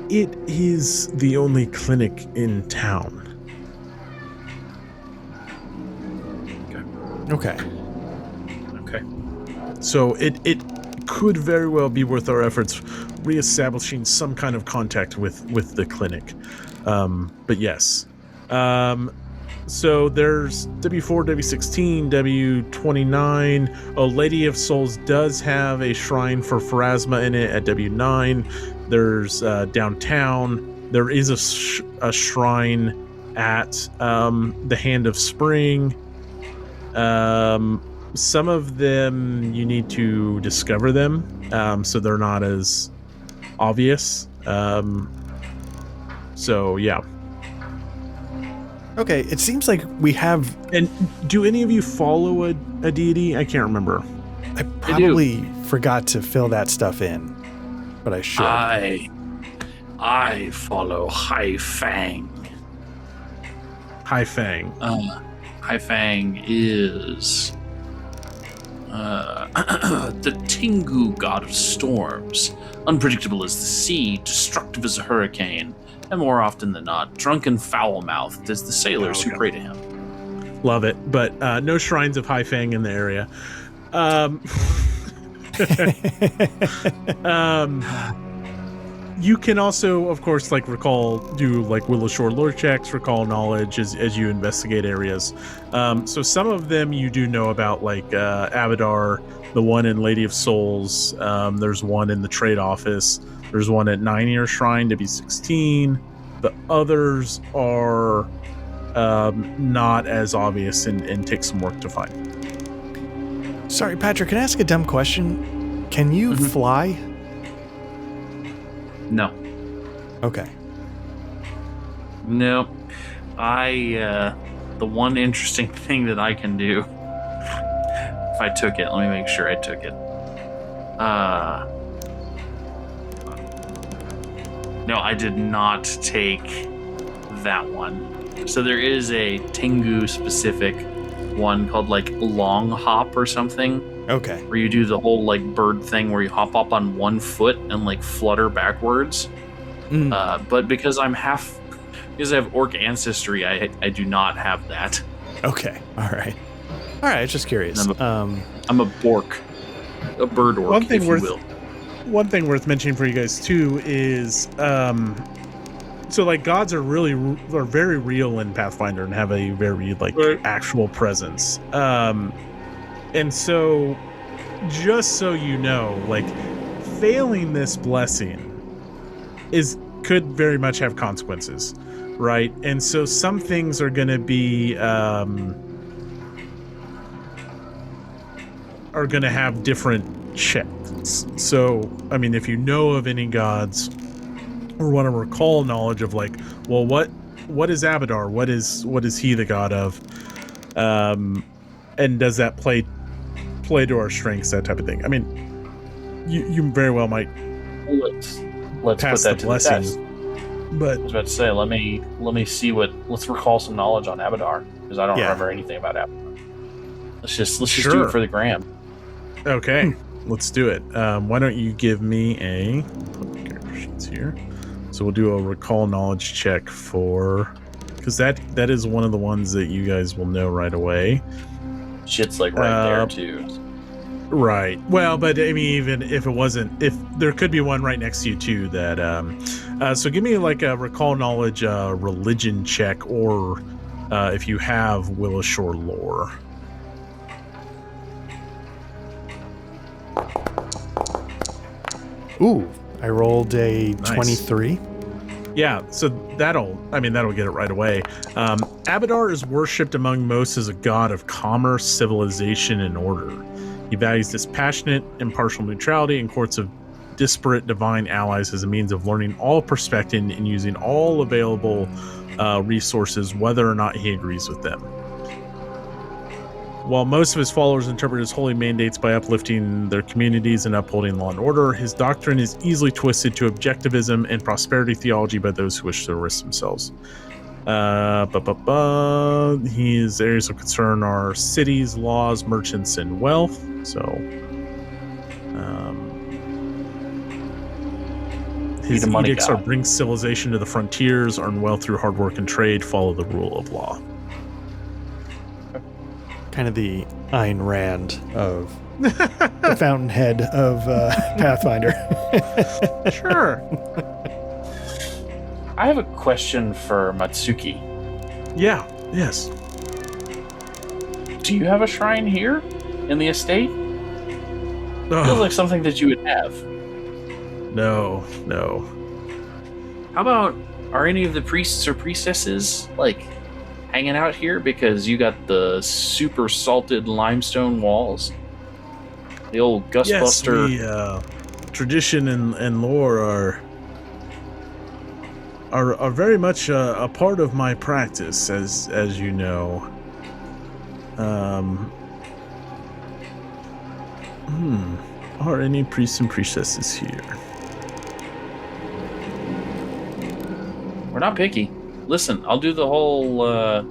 it is the only clinic in town. Okay. So it could very well be worth our efforts reestablishing some kind of contact with the clinic. But yes. So there's W4, W16, W29. Lady of Souls does have a shrine for Pharasma in it at W9. There's downtown. There is a shrine at the Hand of Spring. Some of them you need to discover them, so they're not as obvious. So yeah. Okay, it seems like we have... And do any of you follow a deity? I can't remember. I probably forgot to fill that stuff in, but I should. I follow Hai Fang. Hai Fang. Hai Fang is the Tengu god of storms, unpredictable as the sea, destructive as a hurricane, and more often than not, drunken foul-mouthed as the sailors who pray to him. Love it, but no shrines of Hai Fang in the area. You can also, of course, do Willowshore lore checks, recall knowledge as you investigate areas. So some of them you do know about, like Abadar, the one in Lady of Souls. There's one in the trade office. There's one at 9 Ear Shrine, W16. The others are not as obvious and take some work to find. Sorry, Patrick, can I ask a dumb question? Can you fly? No. Okay. No. The one interesting thing that I can do, if I took it, let me make sure I took it. No, I did not take that one. So there is a Tengu specific one called like Long Hop or something. Okay. Where you do the whole like bird thing where you hop up on one foot and like flutter backwards. But because I have orc ancestry, I do not have that. Okay. All right. Just curious. I'm a bork, a bird orc, if you will. One thing worth mentioning for you guys too is, so like gods are very real in Pathfinder and have a very actual presence. And so, just so you know, like failing this blessing could very much have consequences, right? And so some things are going to be have different checks. So, I mean, if you know of any gods or want to recall knowledge of what is Abadar? What is he the god of? And does that play to our strengths, that type of thing? I mean, you very well might let's pass put that the blessing. To the test. But I was about to say, let me see let's recall some knowledge on Abadar, because I don't remember anything about Abadar. Let's just do it for the gram. Okay, let's do it. Why don't you give me character sheets here? So we'll do a recall knowledge check for because that is one of the ones that you guys will know right away. Shit's like right there too. Right. Well, but I mean, even if it wasn't, if there could be one right next to you too. That so give me like a recall knowledge, religion check, or if you have Willowshore lore. Ooh, I rolled a 23. Yeah, so that'll get it right away. Abadar is worshipped among most as a god of commerce, civilization, and order. He values dispassionate, impartial neutrality and courts of disparate divine allies as a means of learning all perspective and using all available resources, whether or not he agrees with them. While most of his followers interpret his holy mandates by uplifting their communities and upholding law and order, his doctrine is easily twisted to objectivism and prosperity theology by those who wish to risk themselves. His areas of concern are cities, laws, merchants, and wealth. So, his edicts are bring civilization to the frontiers, earn wealth through hard work and trade, follow the rule of law. Kind of the Ayn Rand of the fountainhead of Pathfinder. Sure. I have a question for Matsuki. Yeah, yes. Do you have a shrine here in the estate? Feels like something that you would have. No. How about, are any of the priests or priestesses, like, hanging out here? Because you got the super salted limestone walls. The old Gustbuster. Yes, tradition and lore are very much a part of my practice, as you know. Are any priests and priestesses here? We're not picky. Listen, I'll do the whole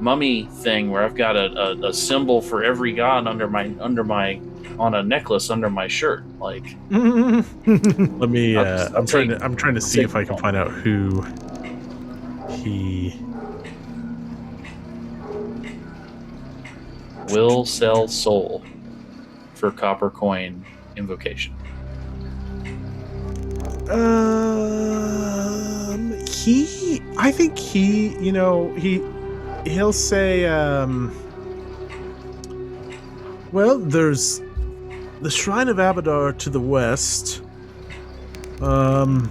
mummy thing where I've got a symbol for every god under my on a necklace under my shirt. Like, let me. I'm trying to see if I can find out who he will sell soul for copper coin invocation. I think he'll say, well, there's the Shrine of Abadar to the west, and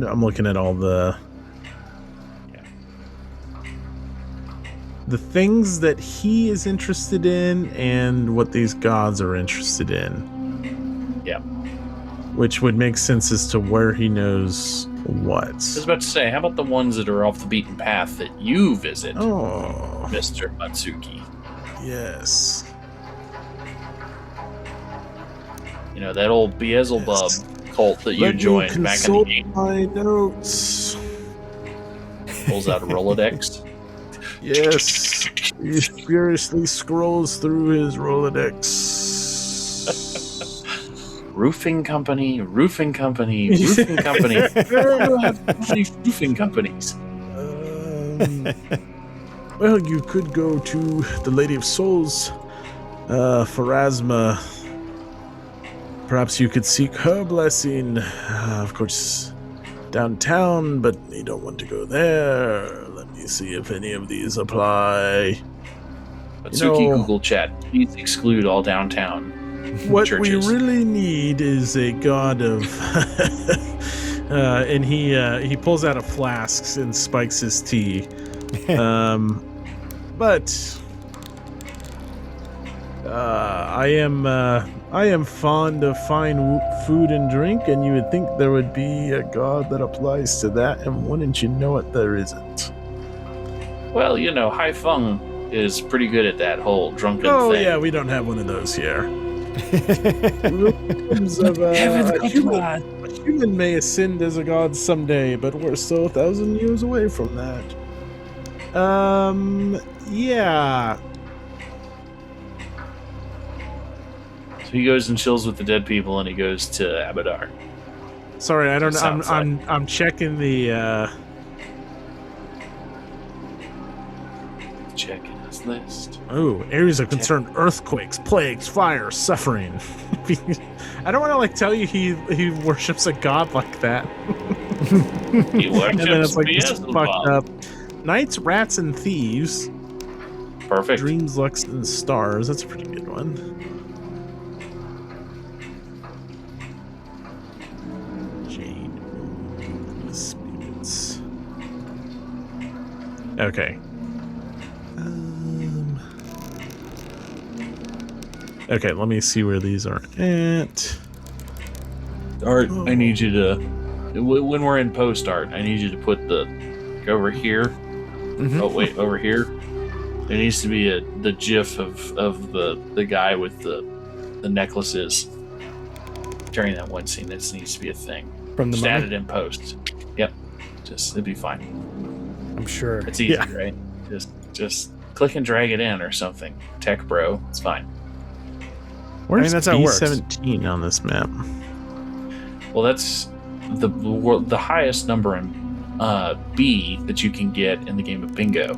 I'm looking at all the things that he is interested in and what these gods are interested in. Yeah. Which would make sense as to where he knows what. I was about to say, how about the ones that are off the beaten path that you visit, Mr. Matsuki? Yes. You know, that old Beelzebub cult that you joined back in the game. My notes. Pulls out a Rolodex. Yes. He furiously scrolls through his Rolodex. Roofing company. Roofing companies. Well, you could go to the Lady of Souls, Pharasma. Perhaps you could seek her blessing. Of course, downtown, but you don't want to go there. Let me see if any of these apply. Matsuki Google Chat, please exclude all downtown. What churches. We really need is a god of and he pulls out a flask and spikes his tea. But I am fond of fine food and drink, and you would think there would be a god that applies to that, and wouldn't you know it, there isn't. Well, you know, Hai Feng is pretty good at that whole drunken thing. Oh yeah, we don't have one of those here. A human may ascend as a god someday, but we're still 1,000 years away from that. Yeah. So he goes and chills with the dead people, and he goes to Abadar. Sorry, I don't know. I'm checking the. Checking his list. Oh, areas of concern: earthquakes, plagues, fire, suffering. I don't want to tell you he worships a god like that. He worships and then it's this Beelzebub. fucked up. Knights, rats, and thieves. Perfect. Dreams, lucks, and stars. That's a pretty good one. Jade, spirits. Okay. Okay, let me see where these are at. Art, I need you to, when we're in post art, I need you to put the over here. Mhm. Oh wait, over here. There needs to be the GIF of the guy with the necklaces during that one scene. This needs to be a thing. From the Just add mummy? it in post. Yep. It'd be fine. I'm sure. It's easy, Yeah. right? Just click and drag it in or something. Tech bro, it's fine. Where's that's how it works. B17 on this map? Well, that's the highest number in B that you can get in the game of Bingo.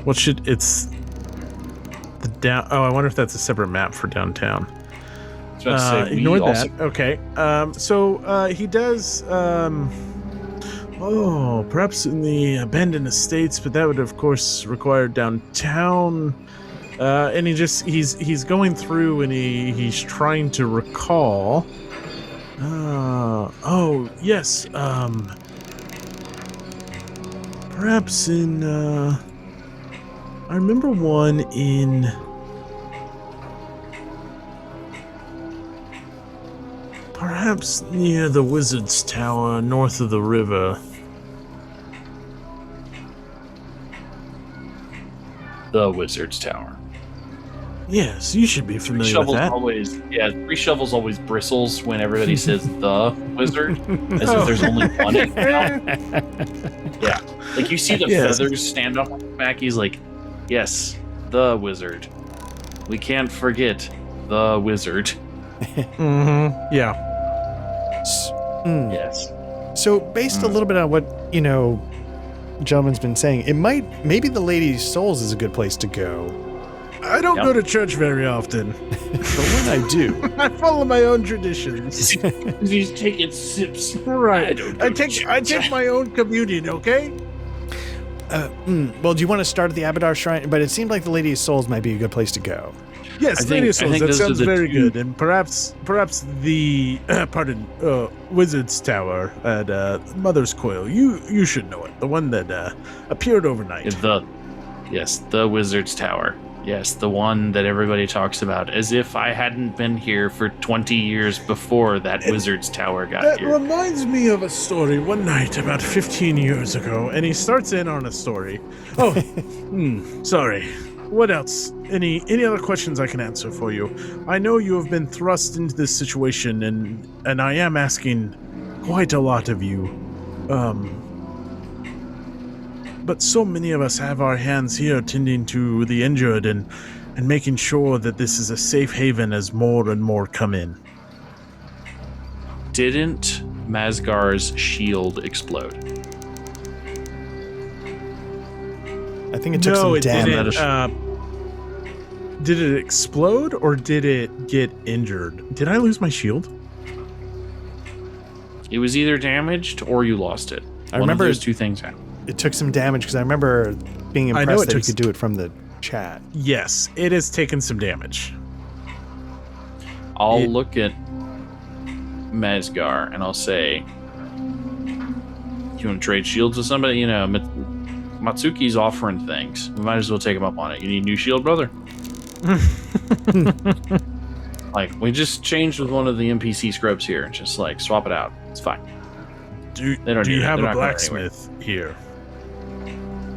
What should it's the down? Oh, I wonder if that's a separate map for downtown. I was about to say, we Ignore also- that. Okay. So he does. Oh, perhaps in the abandoned estates, but that would of course require downtown. And he's going through and he's trying to recall. Oh yes. Perhaps in. I remember one in. Perhaps near the Wizard's Tower, north of the river. The Wizard's Tower. Yes, you should be Three familiar with Shovels that. Three Shovels always bristles when everybody says the Wizard, as if there's only one in town. Yeah, like you see the Yes. feathers stand up on his back. He's like, yes, the Wizard. We can't forget the Wizard. Mm-hmm. Yeah. Yes. So based a little bit on what, gentleman's been saying, maybe the Lady's Souls is a good place to go. I don't Yep. go to church very often. But when I do, I follow my own traditions. He's taking sips. Right. don't I go to take church. my own communion, okay? well, do you want to start at the Abadar Shrine? But it seemed like the Lady's Souls might be a good place to go. Yes, I think- Lady I Souls, think that those are sounds the very two- good. And perhaps the Wizard's Tower at Mother's Coil. You should know it. The one that appeared overnight. The Wizard's Tower. Yes, the one that everybody talks about, as if I hadn't been here for 20 years before that Wizard's Tower got That here. reminds me of a story one night about 15 years ago, and he starts in on a story. Oh, sorry. What else? Any other questions I can answer for you? I know you have been thrust into this situation, and I am asking quite a lot of you. But so many of us have our hands here tending to the injured and making sure that this is a safe haven as more and more come in. Didn't Masgar's shield explode? I think it took some damage. Did it explode or did it get injured? Did I lose my shield? It was either damaged or you lost it. I One remember of those two things happened. It took some damage because I remember being I know impressed it that you took could do it from the chat. Yes, it has taken some damage. I'll look at Masgar and I'll say, you want to trade shields with somebody? Matsuki's offering things. We might as well take him up on it. You need a new shield, brother? Like, we just changed with one of the NPC scrubs here. Just like, swap it out. It's fine. Do They don't you need it. have They're a not going anywhere. blacksmith here?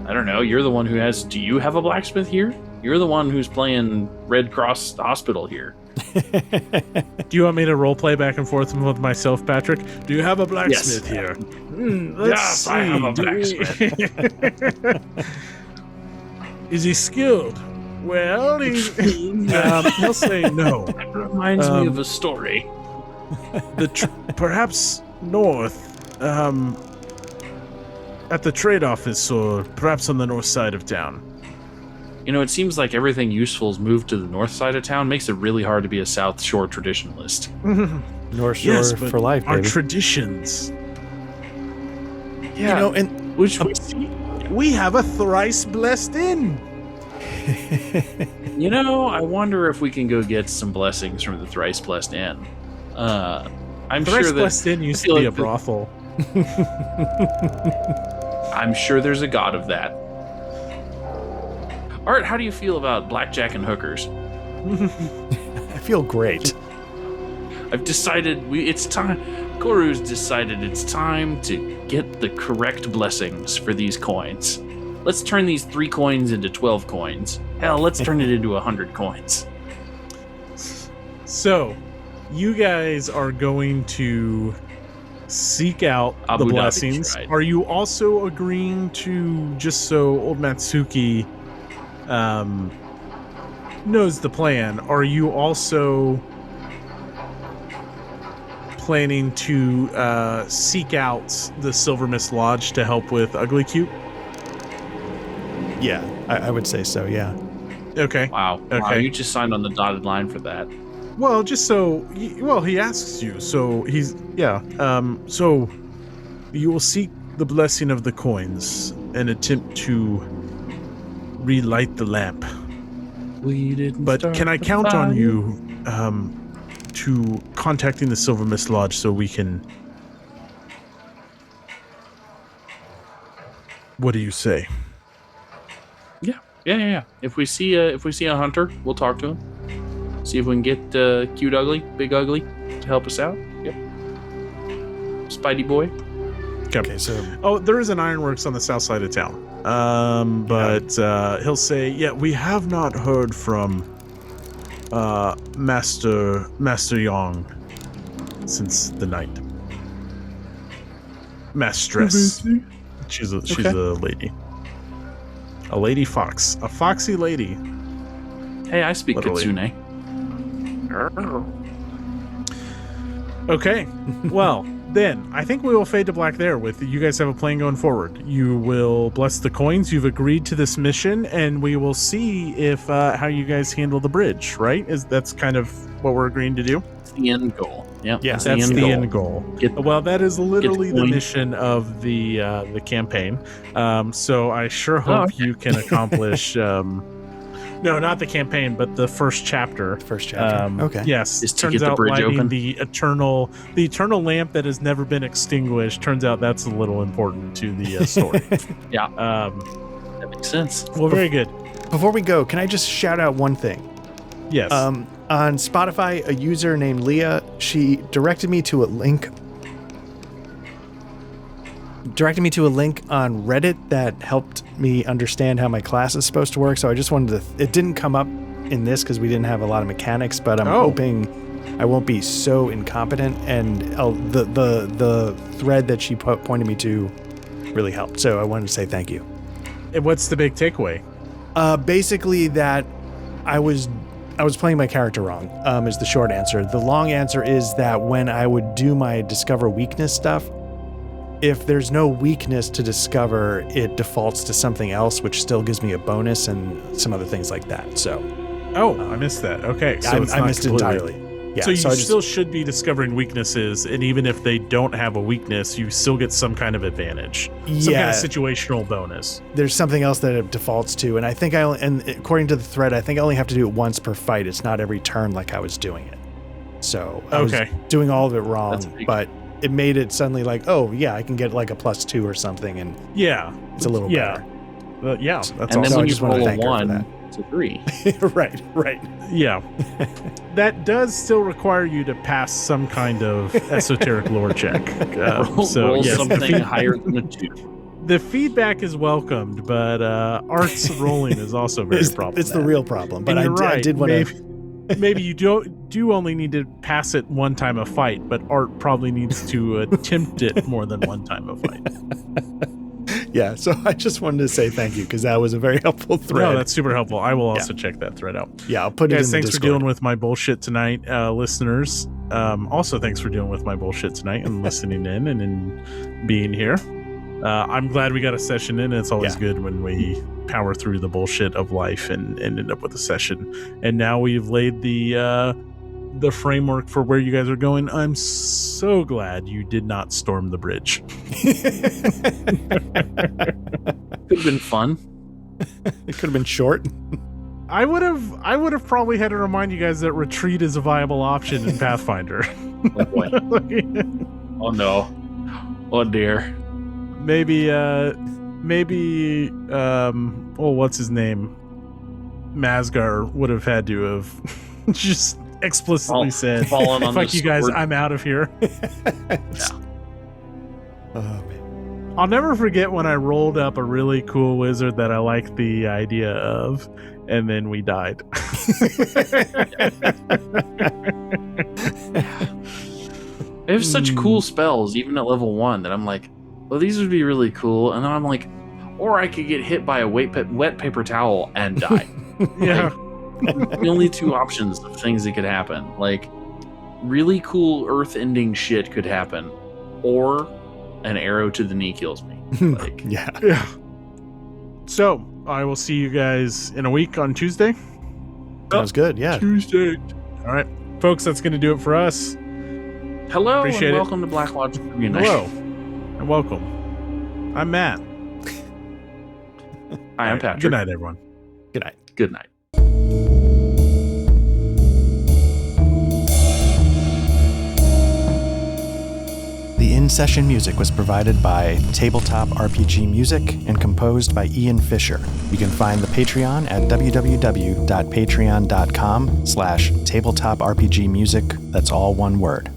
I don't know. You're the one who has. Do you have a blacksmith here? You're the one who's playing Red Cross Hospital here. Do you want me to roleplay back and forth with myself, Patrick? Do you have a blacksmith Yes. here? Let's Yes, see. I have a Do we- Is he skilled? Well, he'll say no. It reminds me of a story. Perhaps north, at the trade office, or perhaps on the north side of town. You know, it seems like everything useful is moved to the north side of town. Makes it really hard to be a South Shore traditionalist. North Shore for life, our baby. Traditions. Yeah, You know, and which we see. We have a thrice blessed inn. You know, I wonder if we can go get some blessings from the thrice blessed inn. I'm Thrice sure that blessed inn used to be a brothel. I'm sure there's a god of that. Art, how do you feel about blackjack and hookers? I feel great. I've decided it's time. Koru's decided it's time to get the correct blessings for these coins. Let's turn these 3 coins into 12 coins. Hell, let's turn it into 100 coins. So, you guys are going to seek out Abu the Dhabi blessings. tried. Are you also agreeing to, just so old Matsuki knows the plan, are you also planning to seek out the Silver Mist Lodge to help with Ugly Cute? Yeah, I would say so, yeah. Okay. Wow. Okay. Wow, you just signed on the dotted line for that. Well, just so... Well, he asks you, so he's... Yeah. So, you will seek the blessing of the coins and attempt to relight the lamp. We didn't. But can I count on you to contacting the Silver Mist Lodge so we can... What do you say? Yeah. If we see a hunter, we'll talk to him. See if we can get Cute Ugly, Big Ugly, to help us out. Yep. Spidey boy. Okay, so... Oh, there is an ironworks on the south side of town. But he'll say, yeah, we have not heard from Master Yang since the night. Mistress. She's a lady. A lady fox. A foxy lady. Hey, I speak Literally. Kitsune. Okay. Well, then, I think we will fade to black there with you guys have a plan going forward. You will bless the coins. You've agreed to this mission, and we will see if how you guys handle the bridge, right? That's kind of what we're agreeing to do? That's the end goal. Yep, Yeah, That's the end goal. Get- Well, that is literally the coin. mission of the campaign. So I sure hope you can accomplish. No, not the campaign, but the first chapter. First chapter. Okay. Yes, Is to turns get the out bridge lighting open? the eternal lamp that has never been extinguished. Turns out that's a little important to the story. Yeah, that makes sense. Well, very good. Before we go, can I just shout out one thing? Yes. On Spotify, a user named Leah, she directed me to a link on Reddit that helped me understand how my class is supposed to work. So I just wanted to, it didn't come up in this because we didn't have a lot of mechanics, but I'm hoping I won't be so incompetent. And the thread that she pointed me to really helped. So I wanted to say thank you. And what's the big takeaway? Basically that I was playing my character wrong, is the short answer. The long answer is that when I would do my discover weakness stuff, if there's no weakness to discover, it defaults to something else, which still gives me a bonus and some other things like that. So, I missed that. Okay, so I missed it entirely. Yeah, so you I just- still should be discovering weaknesses, and even if they don't have a weakness, you still get some kind of advantage, some kind of situational bonus. There's something else that it defaults to, and I think and according to the thread, I think I only have to do it once per fight. It's not every turn like I was doing it. So I was doing all of it wrong, but it made it suddenly like, oh yeah, I can get like a +2 or something, and it's a little better. That's And awesome. then So when I you just wanna roll a thank her for 1, that. it's a 3. right. Yeah. That does still require you to pass some kind of esoteric lore check. Roll yes, something higher than a 2. the feedback is welcomed, but Art's rolling is also very problematic. It's the real problem, but And you're I did want to. Maybe you do only need to pass it one time a fight, but Art probably needs to attempt it more than one time a fight. Yeah, so I just wanted to say thank you because that was a very helpful thread. No, that's super helpful. I will also check that thread out. Yeah, I'll put it in the thanks Discord. for dealing with my bullshit tonight, listeners. Also, thanks for dealing with my bullshit tonight and listening in and being here. I'm glad we got a session in. It's always good when we power through the bullshit of life and end up with a session. And now we've laid the framework for where you guys are going. I'm so glad you did not storm the bridge. Could have been fun. It could have been short. I would have probably had to remind you guys that retreat is a viable option in Pathfinder. Oh boy. Oh no. Oh dear. Maybe what's his name? Masgar would have had to have just explicitly said, fuck you guys, I'm out of here. Oh man. I'll never forget when I rolled up a really cool wizard that I liked the idea of, and then we died. They have such cool spells, even at level 1, that I'm like, well, these would be really cool. And then I'm like, or I could get hit by a wet paper towel and die. Yeah. Like, the only two options of things that could happen. Like, really cool earth-ending shit could happen, or an arrow to the knee kills me. Like, yeah. So, I will see you guys in a week on Tuesday. Sounds good, yeah. Tuesday. All right, folks, that's going to do it for us. Hello, Appreciate and it. welcome to Black Lodge Reunion. Hello, and welcome. I'm Matt. Hi, I'm Patrick. Good night, everyone. Good night. Good night. The in-session music was provided by Tabletop RPG Music and composed by Ian Fisher. You can find the Patreon at www.patreon.com/tabletop RPG music. That's all one word.